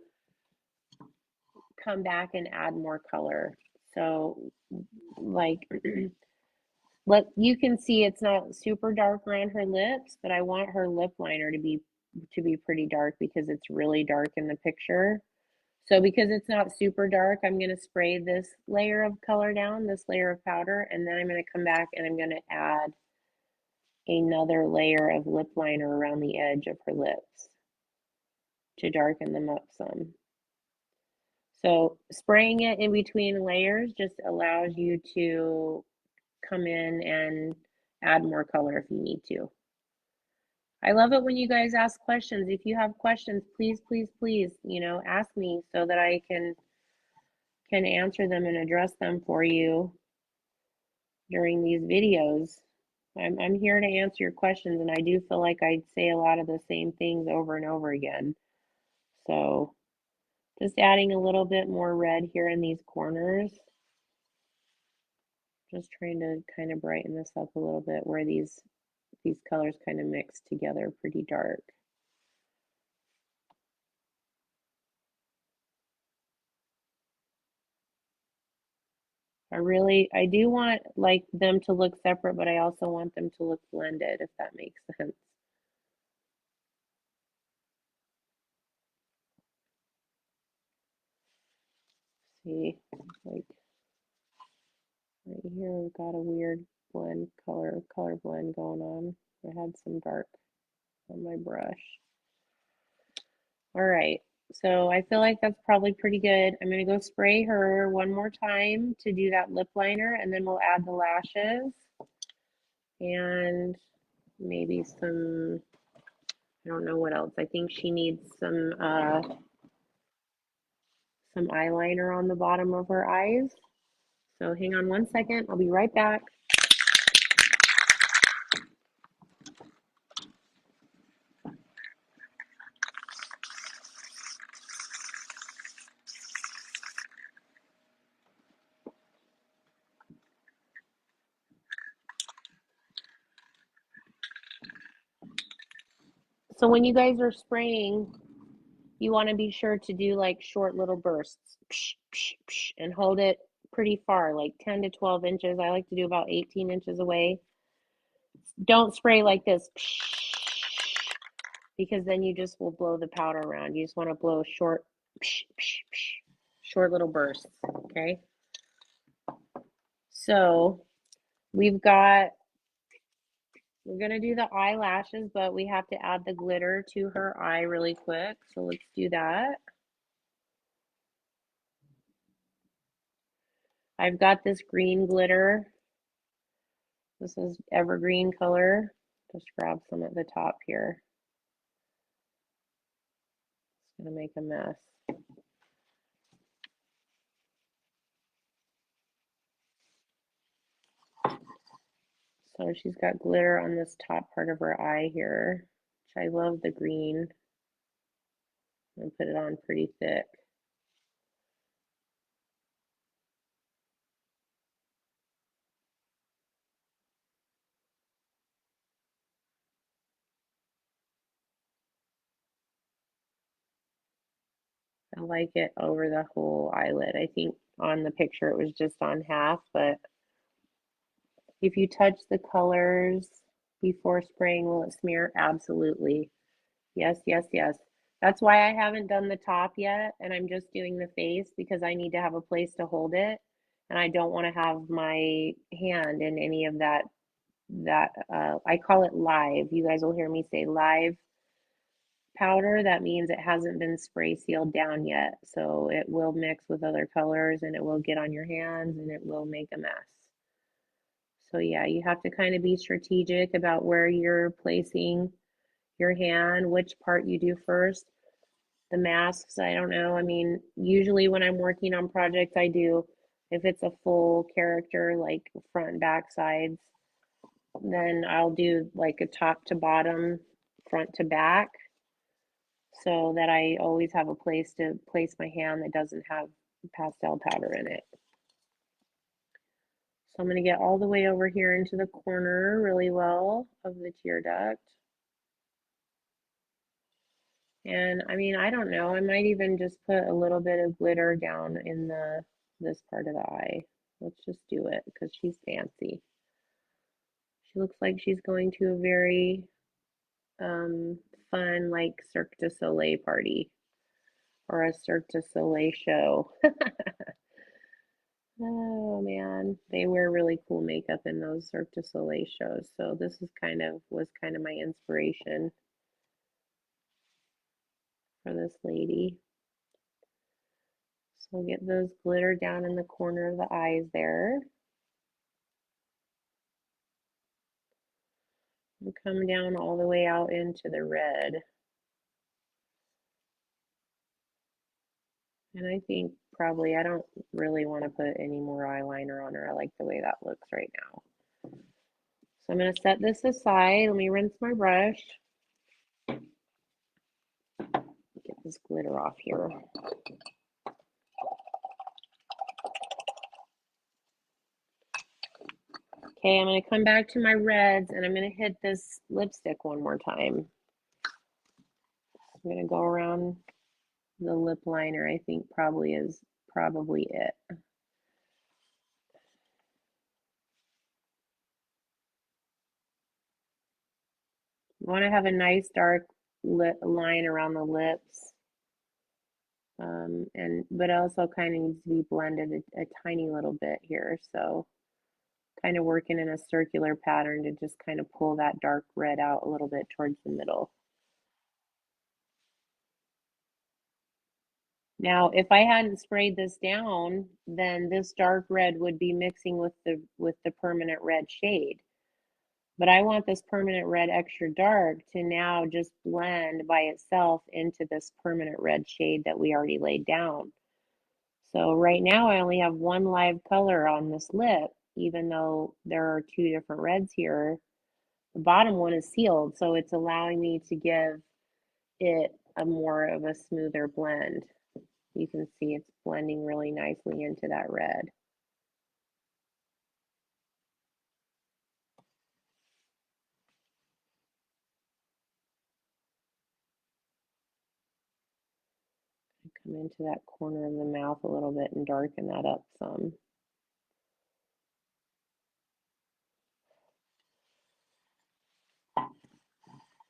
come back and add more color. So like you can see it's not super dark around her lips, but I want her lip liner to be pretty dark because it's really dark in the picture. So because it's not super dark, I'm going to spray this layer of color down, this layer of powder, and then I'm going to come back and I'm going to add another layer of lip liner around the edge of her lips to darken them up some. So spraying it in between layers just allows you to come in and add more color if you need to. I love it when you guys ask questions. If you have questions, please, ask me so that I can answer them and address them for you during these videos. I'm here to answer your questions, and I do feel like I say a lot of the same things over and over again. So just adding a little bit more red here in these corners. Just trying to kind of brighten this up a little bit where these colors kind of mix together pretty dark. I do want like them to look separate, but I also want them to look blended, if that makes sense. See, like right here we've got a weird blend, color blend going on. I had some dark on my brush. All right, so I feel like that's probably pretty good. I'm gonna go spray her one more time to do that lip liner, and then we'll add the lashes and maybe some, I don't know what else. I think she needs some eyeliner on the bottom of her eyes. So hang on one second, I'll be right back. So when you guys are spraying, you want to be sure to do like short little bursts and hold it pretty far, like 10 to 12 inches. I like to do about 18 inches away. Don't spray like this because then you just will blow the powder around. You just want to blow short little bursts, okay? So we're gonna do the eyelashes, but we have to add the glitter to her eye really quick. So let's do that. I've got this green glitter. This is evergreen color. Just grab some at the top here. It's gonna make a mess. So she's got glitter on this top part of her eye here, which I love the green. I'm gonna put it on pretty thick. I like it over the whole eyelid. I think on the picture it was just on half, but if you touch the colors before spraying, will it smear? Absolutely. Yes, yes, yes. That's why I haven't done the top yet, and I'm just doing the face because I need to have a place to hold it, and I don't want to have my hand in any of that I call it live. You guys will hear me say live powder. That means it hasn't been spray sealed down yet. So it will mix with other colors and it will get on your hands and it will make a mess. So yeah, you have to kind of be strategic about where you're placing your hand, which part you do first. The masks, I don't know. I mean, usually when I'm working on projects, I do, if it's a full character, like front and back sides, then I'll do like a top to bottom, front to back, so that I always have a place to place my hand that doesn't have pastel powder in it. So I'm going to get all the way over here into the corner really well of the tear duct. And I mean, I don't know, I might even just put a little bit of glitter down in this part of the eye. Let's just do it because she's fancy. She looks like she's going to a very fun, like Cirque du Soleil party or a Cirque du Soleil show. Oh man, they wear really cool makeup in those Cirque du Soleil shows. So this is was kind of my inspiration for this lady. So we'll get those glitter down in the corner of the eyes there. And come down all the way out into the red. And I think probably I don't really want to put any more eyeliner on her. I like the way that looks right now. So I'm going to set this aside. Let me rinse my brush. Get this glitter off here. Okay, I'm going to come back to my reds and I'm going to hit this lipstick one more time. I'm going to go around the lip liner. I think probably is it. You want to have a nice dark lip line around the lips. But also kind of needs to be blended a tiny little bit here. So kind of working in a circular pattern to just kind of pull that dark red out a little bit towards the middle. Now, if I hadn't sprayed this down, then this dark red would be mixing with the permanent red shade. But I want this permanent red extra dark to now just blend by itself into this permanent red shade that we already laid down. So right now I only have one live color on this lip, even though there are two different reds here. The bottom one is sealed, so it's allowing me to give it a more of a smoother blend. You can see it's blending really nicely into that red. Come into that corner of the mouth a little bit and darken that up some.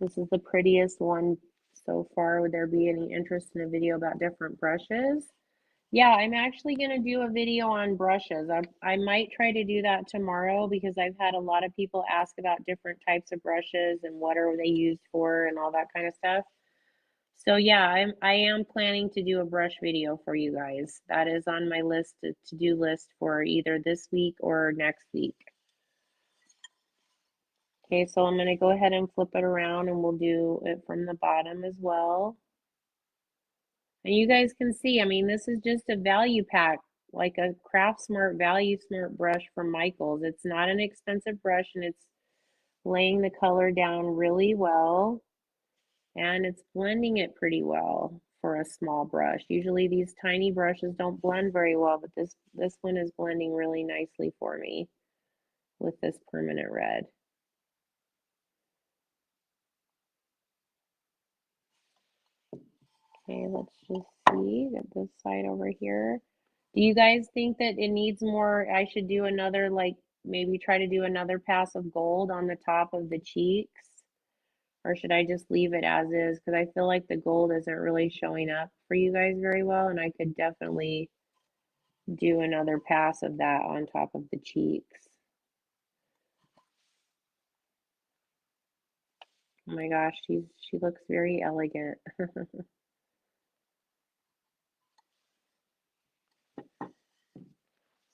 This is the prettiest one so far. Would there be any interest in a video about different brushes? Yeah, I'm actually going to do a video on brushes. I might try to do that tomorrow because I've had a lot of people ask about different types of brushes and what are they used for and all that kind of stuff. So yeah, I am planning to do a brush video for you guys. That is on my list to-do list for either this week or next week. Okay, so I'm going to go ahead and flip it around and we'll do it from the bottom as well. And you guys can see, I mean, this is just a value pack, like a Craft Smart Value Smart brush from Michaels. It's not an expensive brush and it's laying the color down really well and it's blending it pretty well for a small brush. Usually these tiny brushes don't blend very well, but this one is blending really nicely for me with this permanent red. Okay, let's just see, get this side over here. Do you guys think that it needs more? I should do another, like, maybe try to do another pass of gold on the top of the cheeks? Or should I just leave it as is? Because I feel like the gold isn't really showing up for you guys very well, and I could definitely do another pass of that on top of the cheeks. Oh my gosh, she looks very elegant.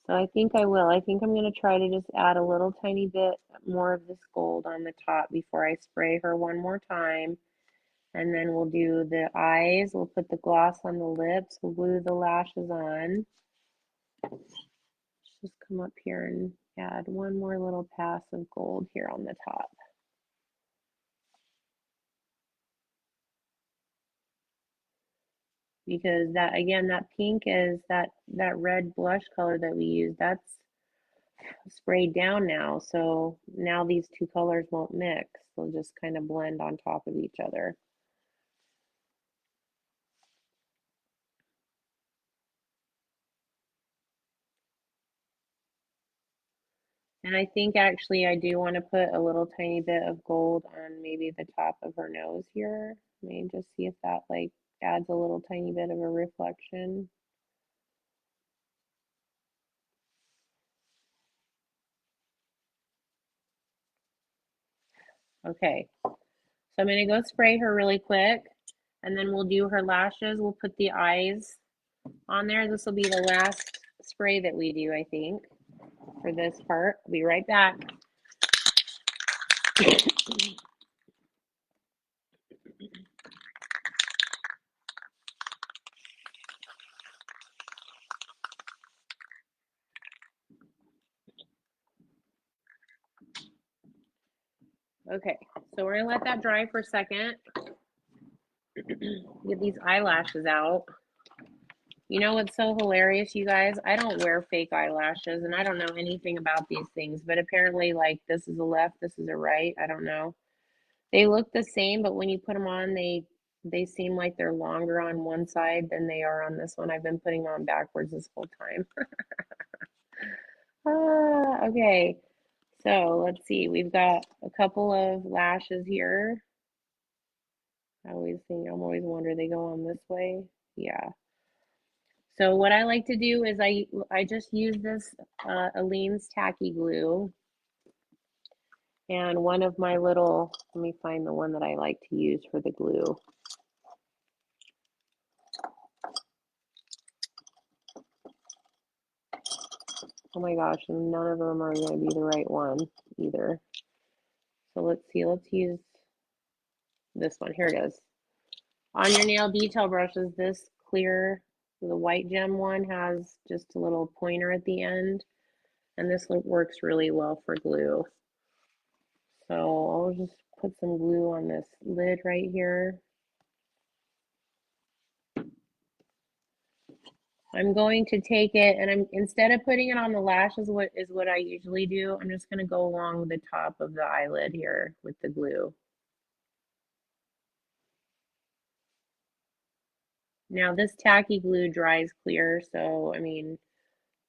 So I think I will. I think I'm going to try to just add a little tiny bit more of this gold on the top before I spray her one more time. And then we'll do the eyes. We'll put the gloss on the lips. We'll glue the lashes on. Let's just come up here and add one more little pass of gold here on the top. Because that, again, that pink is that red blush color that we use. That's sprayed down now, so now these two colors won't mix. They'll just kind of blend on top of each other. And I think actually I do want to put a little tiny bit of gold on maybe the top of her nose here. Let me just see if that like adds a little tiny bit of a reflection. Okay, so I'm going to go spray her really quick, and then we'll do her lashes. We'll put the eyes on there. This will be the last spray that we do, I think, for this part. I'll be right back. Okay, so we're gonna let that dry for a second. Get these eyelashes out. You know what's so hilarious, you guys? I don't wear fake eyelashes, and I don't know anything about these things, but apparently, like, this is a left, this is a right. I don't know. They look the same, but when you put them on, they seem like they're longer on one side than they are on this one. I've been putting them on backwards this whole time. Okay. So let's see. We've got a couple of lashes here. I'm always wonder they go on this way. Yeah. So what I like to do is I just use this Aleene's tacky glue, and one of my little, let me find the one that I like to use for the glue. Oh my gosh, and none of them are going to be the right one either. So let's see, let's use this one. Here it is. On your nail detail brushes, this clear, the white gem one has just a little pointer at the end, and this works really well for glue. So I'll just put some glue on this lid right here. I'm going to take it, and I'm, instead of putting it on the lashes, what I usually do, I'm just going to go along the top of the eyelid here with the glue. Now this tacky glue dries clear, so I mean,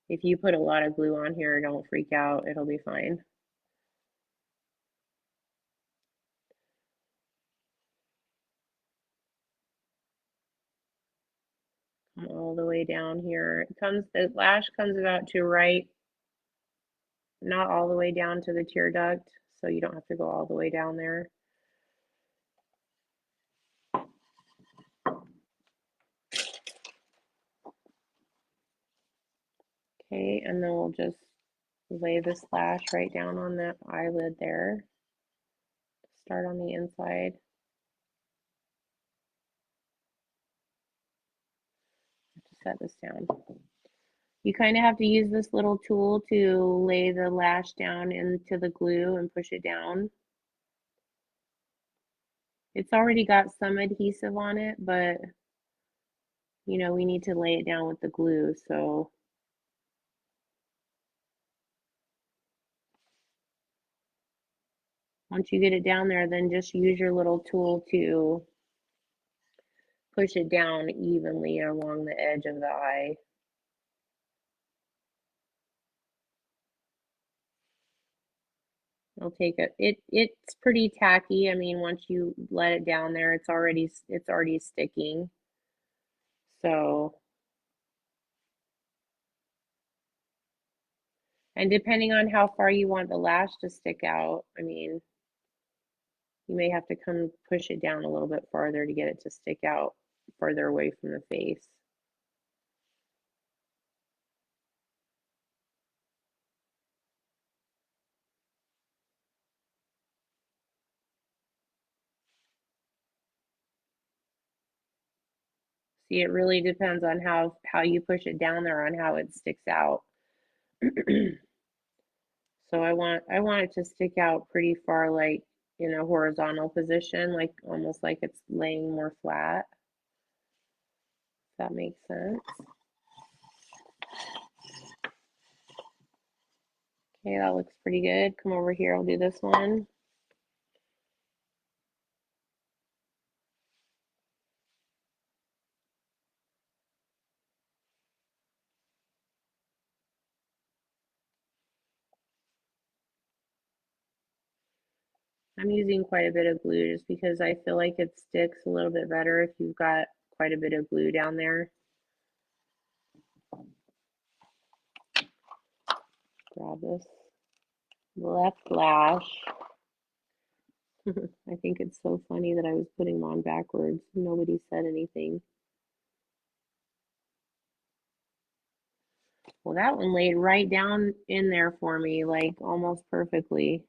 if you put a lot of glue on here, don't freak out, it'll be fine. Come all the way down here. The lash comes about to right, not all the way down to the tear duct, so you don't have to go all the way down there. Okay, and then we'll just lay this lash right down on that eyelid there. Start on the inside. To set this down. You kind of have to use this little tool to lay the lash down into the glue and push it down. It's already got some adhesive on it, but you know, we need to lay it down with the glue, so once you get it down there, then just use your little tool to push it down evenly along the edge of the eye. I'll take it. It's pretty tacky. I mean, once you let it down there, it's already sticking. So, and depending on how far you want the lash to stick out, I mean, you may have to come push it down a little bit farther to get it to stick out further away from the face. See, it really depends on how you push it down there on how it sticks out. So I want it to stick out pretty far, like in a horizontal position, like almost like it's laying more flat. If that makes sense. Okay, that looks pretty good. Come over here, I'll do this one. I'm using quite a bit of glue just because I feel like it sticks a little bit better if you've got quite a bit of glue down there. Grab this left lash. I think it's so funny that I was putting them on backwards. Nobody said anything. Well, that one laid right down in there for me, like almost perfectly.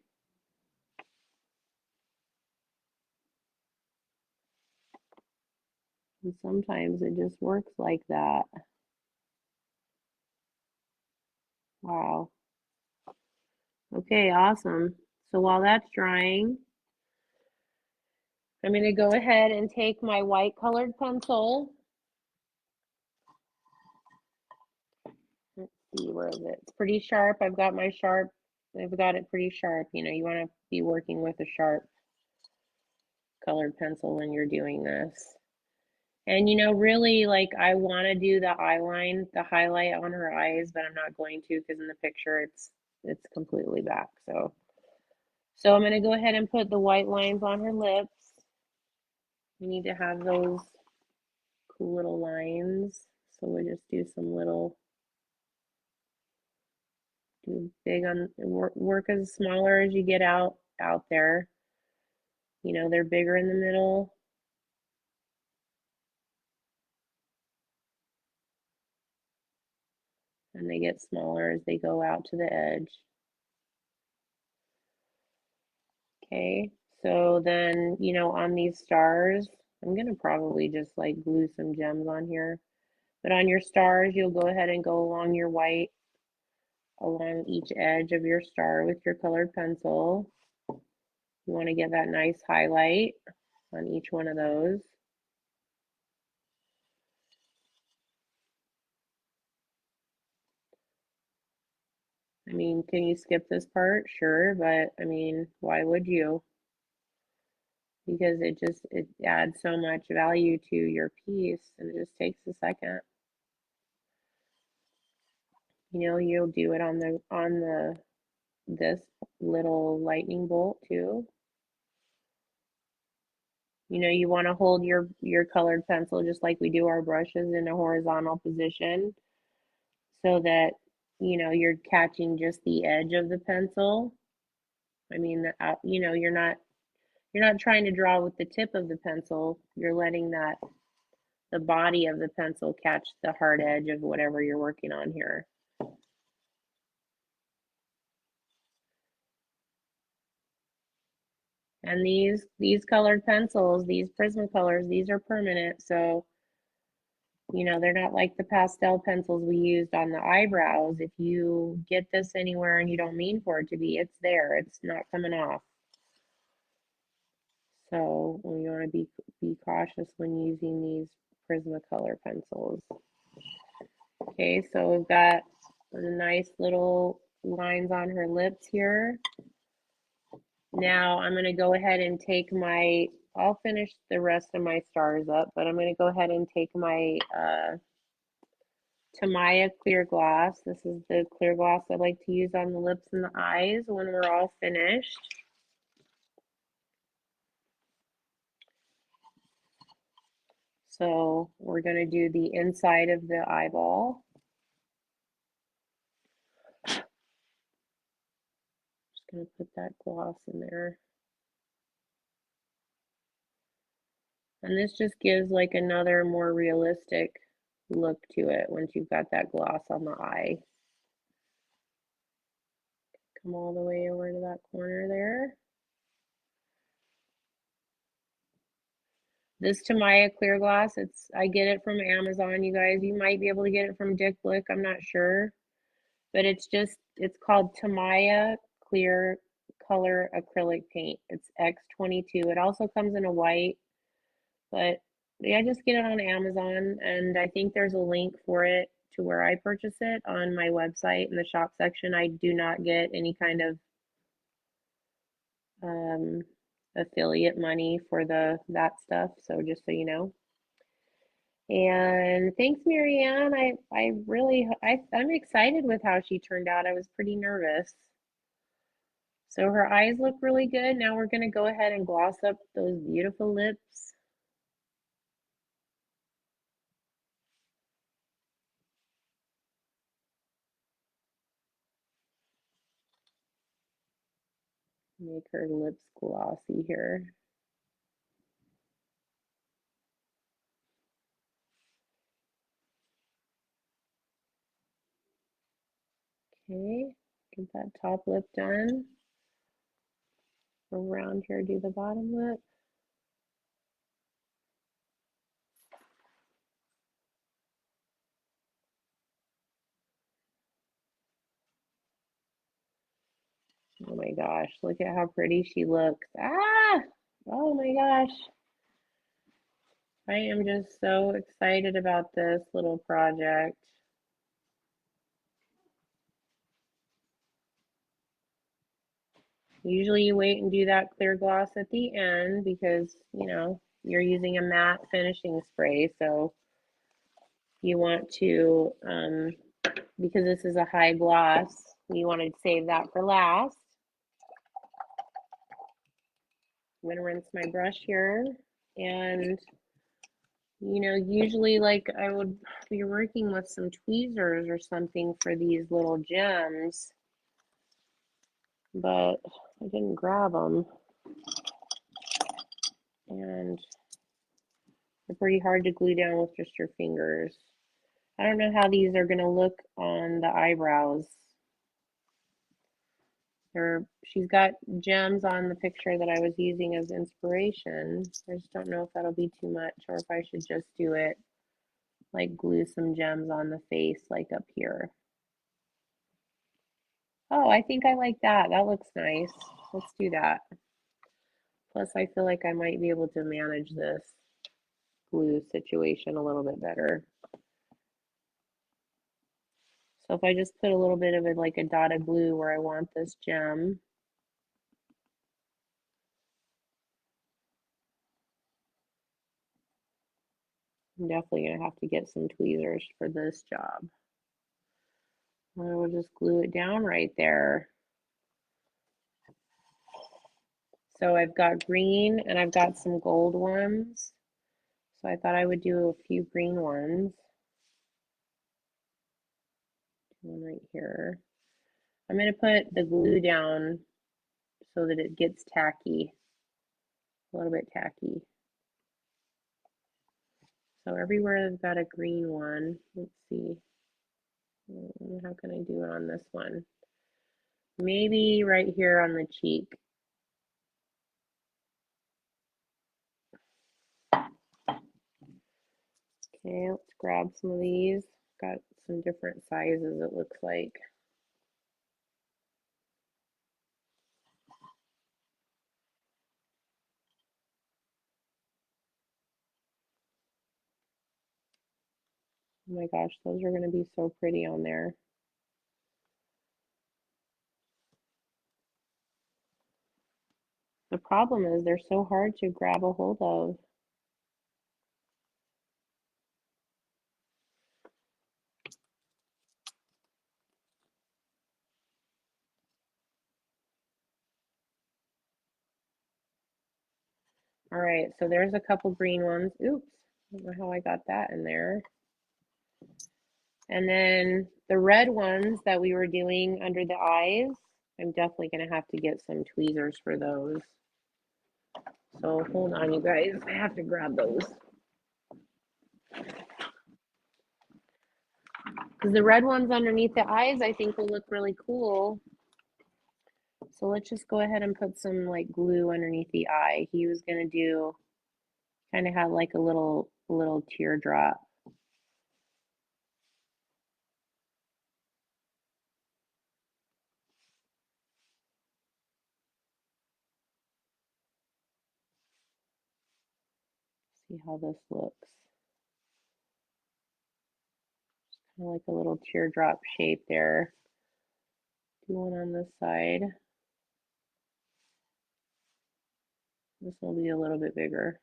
And sometimes it just works like that. Wow. Okay, awesome. So while that's drying, I'm going to go ahead and take my white colored pencil. Let's see, where is it? It's pretty sharp. I've got it pretty sharp. You know, you want to be working with a sharp colored pencil when you're doing this. And you know, really, like I want to do the highlight on her eyes, but I'm not going to because in the picture it's completely back. So I'm going to go ahead and put the white lines on her lips. We need to have those cool little lines. So we'll just do some little, do big on, work as smaller as you get out there. You know, they're bigger in the middle. And they get smaller as they go out to the edge. Okay, so then, you know, on these stars, I'm gonna probably just like glue some gems on here. But on your stars, you'll go ahead and go along your white, along each edge of your star with your colored pencil. You want to get that nice highlight on each one of those. I mean, can you skip this part? Sure, but I mean, why would you? Because it adds so much value to your piece and it just takes a second. You know, you'll do it on this little lightning bolt too. You know, you want to hold your colored pencil just like we do our brushes in a horizontal position so that, you know, you're catching just the edge of the pencil. I mean, you know, you're not trying to draw with the tip of the pencil. You're letting the body of the pencil catch the hard edge of whatever you're working on here. And these colored pencils, these Prismacolors, these are permanent, so you know, they're not like the pastel pencils we used on the eyebrows. If you get this anywhere and you don't mean for it to be, it's there. It's not coming off. So you want to be cautious when using these Prismacolor pencils. Okay, so we've got the nice little lines on her lips here. Now I'm going to go ahead and take my, I'll finish the rest of my stars up, but I'm going to go ahead and take my Tamaya clear gloss. This is the clear gloss I like to use on the lips and the eyes when we're all finished. So we're going to do the inside of the eyeball. Just going to put that gloss in there. And this just gives like another more realistic look to it once you've got that gloss on the eye. Come all the way over to that corner there. This Tamaya clear gloss, I get it from Amazon, you guys. You might be able to get it from Dick Blick, I'm not sure. But it's called Tamaya Clear Color Acrylic Paint. It's X22. It also comes in a white, but yeah, just get it on Amazon, and I think there's a link for it to where I purchase it on my website in the shop section. I do not get any kind of affiliate money for that stuff, so just so you know. And thanks, Marianne. I'm excited with how she turned out. I was pretty nervous. So her eyes look really good. Now we're going to go ahead and gloss up those beautiful lips. Make her lips glossy here. Okay, get that top lip done. Around here, do the bottom lip. Oh my gosh, look at how pretty she looks. Ah! Oh my gosh. I am just so excited about this little project. Usually you wait and do that clear gloss at the end because, you know, you're using a matte finishing spray. So you want to, because this is a high gloss, you want to save that for last. I'm going to rinse my brush here. And, you know, usually like I would be working with some tweezers or something for these little gems, but I didn't grab them. And they're pretty hard to glue down with just your fingers. I don't know how these are going to look on the eyebrows. She's got gems on the picture that I was using as inspiration. I just don't know if that'll be too much or if I should just do it like glue some gems on the face like up here. Oh, I think I like that. That looks nice. Let's do that. Plus, I feel like I might be able to manage this glue situation a little bit better. So if I just put a little bit of it like a dot of glue where I want this gem. I'm definitely going to have to get some tweezers for this job. I will just glue it down right there. So I've got green and I've got some gold ones. So I thought I would do a few green ones. One right here. I'm going to put the glue down so that it gets tacky, a little bit tacky. So everywhere I've got a green one. Let's see. How can I do it on this one? Maybe right here on the cheek. Okay, let's grab some of these. Got some different sizes, it looks like. Oh my gosh, those are going to be so pretty on there. The problem is they're so hard to grab a hold of. All right, so there's a couple green ones. Oops, I don't know how I got that in there. And then the red ones that we were doing under the eyes, I'm definitely going to have to get some tweezers for those. So hold on, you guys. I have to grab those. Because the red ones underneath the eyes, I think will look really cool. So let's just go ahead and put some like glue underneath the eye. He was going to do, kind of had like a little teardrop. See how this looks. Kind of like a little teardrop shape there. Do one on this side. This will be a little bit bigger.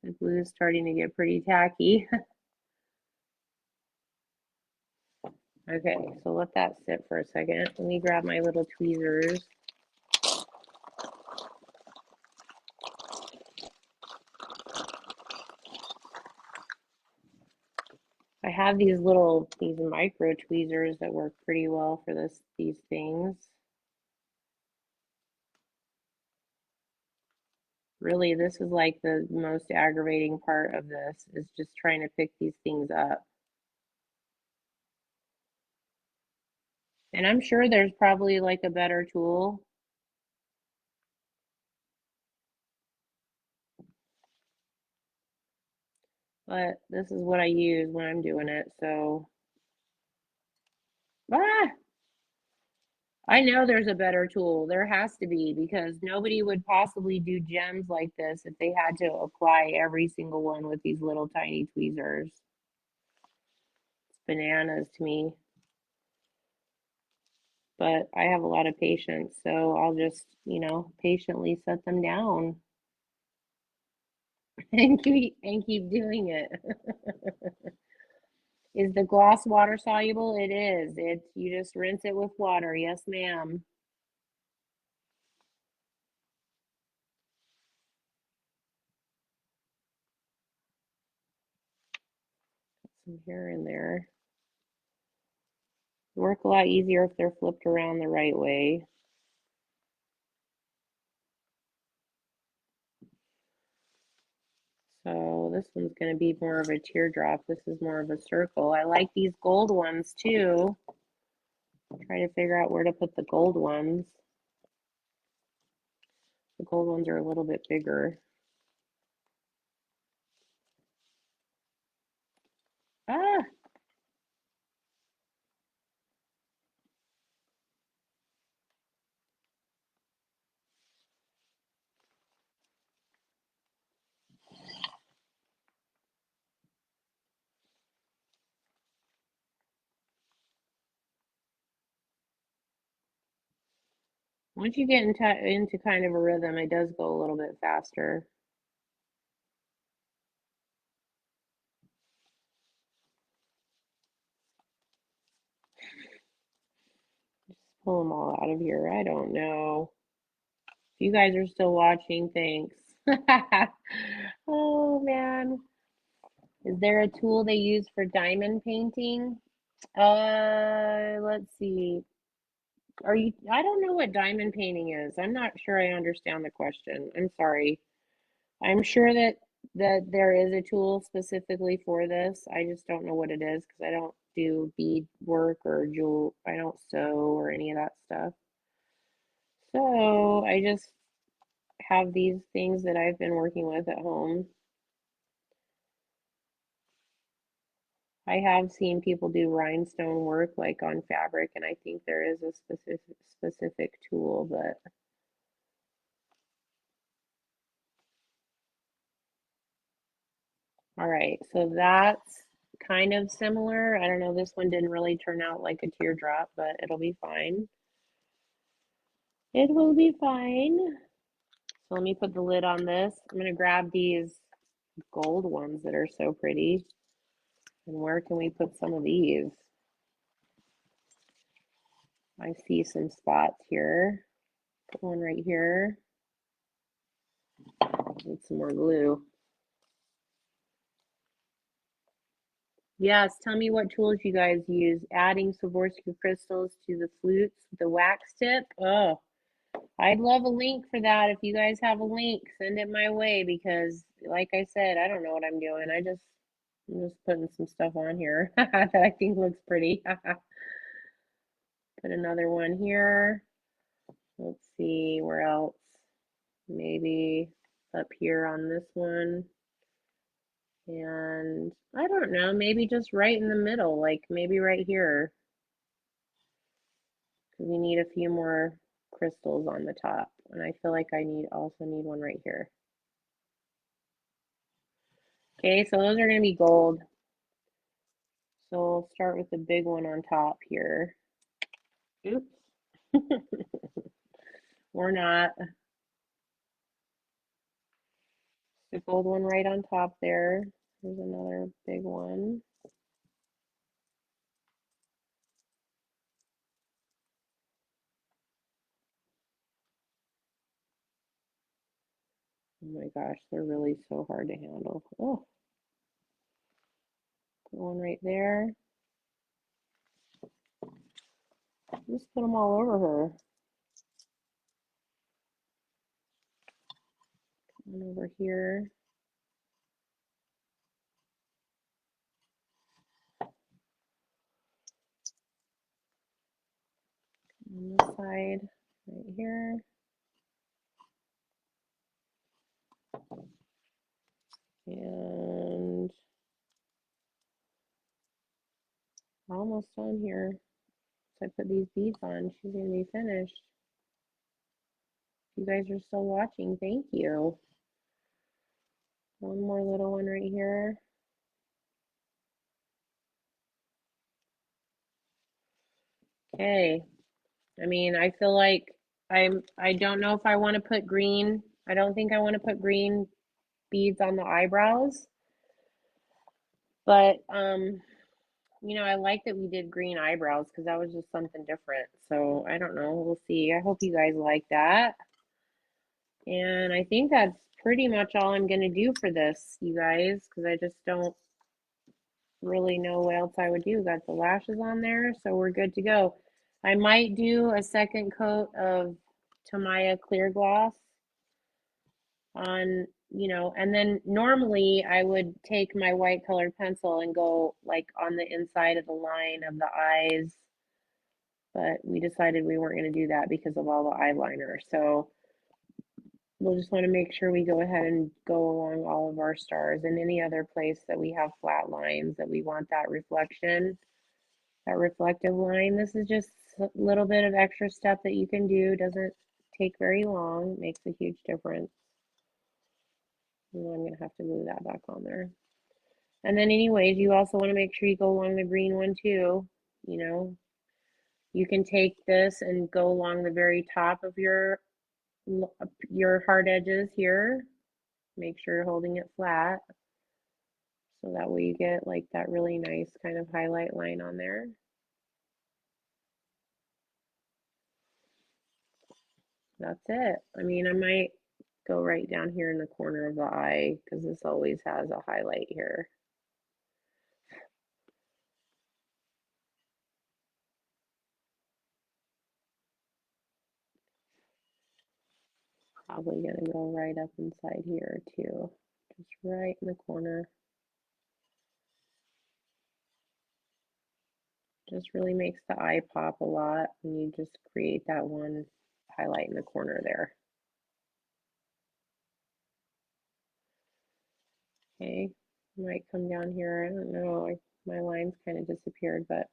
The glue is starting to get pretty tacky. Okay, so let that sit for a second. Let me grab my little tweezers. I have these micro tweezers that work pretty well for these things. Really, this is like the most aggravating part of this, is just trying to pick these things up. And I'm sure there's probably like a better tool. But this is what I use when I'm doing it, so. Ah! I know there's a better tool. There has to be, because nobody would possibly do gems like this if they had to apply every single one with these little tiny tweezers. It's bananas to me. But I have a lot of patience, so I'll just, patiently set them down and keep doing it. Is the gloss water soluble? It is. You just rinse it with water. Yes, ma'am. Put some hair in there. Work a lot easier if they're flipped around the right way. So this one's going to be more of a teardrop. This is more of a circle. I like these gold ones too. Try to figure out where to put the gold ones. The gold ones are a little bit bigger. Ah! Once you get into kind of a rhythm, it does go a little bit faster. Just pull them all out of here. I don't know. If you guys are still watching, thanks. Oh man. Is there a tool they use for diamond painting? Let's see. I don't know what diamond painting is. I'm not sure I understand the question. I'm sorry. I'm sure that there is a tool specifically for this. I just don't know what it is because I don't do bead work or jewel. I don't sew or any of that stuff. So I just have these things that I've been working with at home. I have seen people do rhinestone work like on fabric, and I think there is a specific tool, but All right, so that's kind of similar. I don't know, this one didn't really turn out like a teardrop, but it'll be fine. It will be fine. So let me put the lid on this. I'm gonna grab these gold ones that are so pretty. And where can we put some of these? I see some spots here. Put one right here. Need some more glue. Yes, tell me what tools you guys use. Adding Swarovski crystals to the flutes, the wax tip. Oh, I'd love a link for that. If you guys have a link, send it my way because, like I said, I don't know what I'm doing. I'm just putting some stuff on here that I think looks pretty. Put another one here. Let's see where else. Maybe up here on this one. And I don't know, maybe just right in the middle, like maybe right here. Because we need a few more crystals on the top. And I feel like I also need one right here. Okay, so those are going to be gold. So we'll start with the big one on top here. Oops. Or not. The gold one right on top there. There's another big one. Oh my gosh, they're really so hard to handle. Oh, put one right there. Just put them all over her. One over here. On this side, right here. And almost done here. So I put these beads on. She's going to be finished. You guys are still watching. Thank you. One more little one right here. Okay. I mean, I feel like I don't know if I want to put green. I don't think I want to put green beads on the eyebrows. But you know, I like that we did green eyebrows because that was just something different. So I don't know. We'll see. I hope you guys like that. And I think that's pretty much all I'm going to do for this, you guys, because I just don't really know what else I would do. Got the lashes on there, so we're good to go. I might do a second coat of Tamaya clear gloss on, you know, and then normally I would take my white colored pencil and go like on the inside of the line of the eyes, but we decided we weren't going to do that because of all the eyeliner. So we'll just want to make sure we go ahead and go along all of our stars and any other place that we have flat lines that we want that reflection, that reflective line. This is just a little bit of extra stuff that you can do. Doesn't take very long, makes a huge difference. And I'm going to have to glue that back on there. And then anyways, you also want to make sure you go along the green one too. You know, you can take this and go along the very top of your hard edges here. Make sure you're holding it flat. So that way you get like that really nice kind of highlight line on there. That's it. I mean, I might go right down here in the corner of the eye because this always has a highlight here. Probably gonna go right up inside here too. Just right in the corner. Just really makes the eye pop a lot when you just create that one highlight in the corner there. Okay, might come down here. I don't know, my lines kind of disappeared, but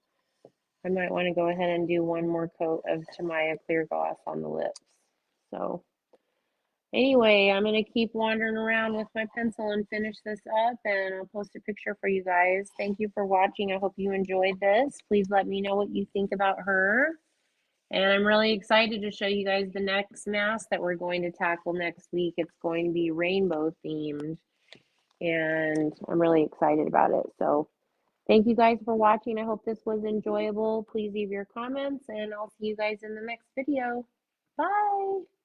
I might want to go ahead and do one more coat of Tamaya clear gloss on the lips. So Anyway, I'm gonna keep wandering around with my pencil and finish this up, and I'll post a picture for you guys. Thank you for watching. I hope you enjoyed this. Please let me know what you think about her. And I'm really excited to show you guys the next mask that we're going to tackle next week. It's going to be rainbow themed, and I'm really excited about it. So thank you guys for watching. I hope this was enjoyable. Please leave your comments, and I'll see you guys in the next video. Bye.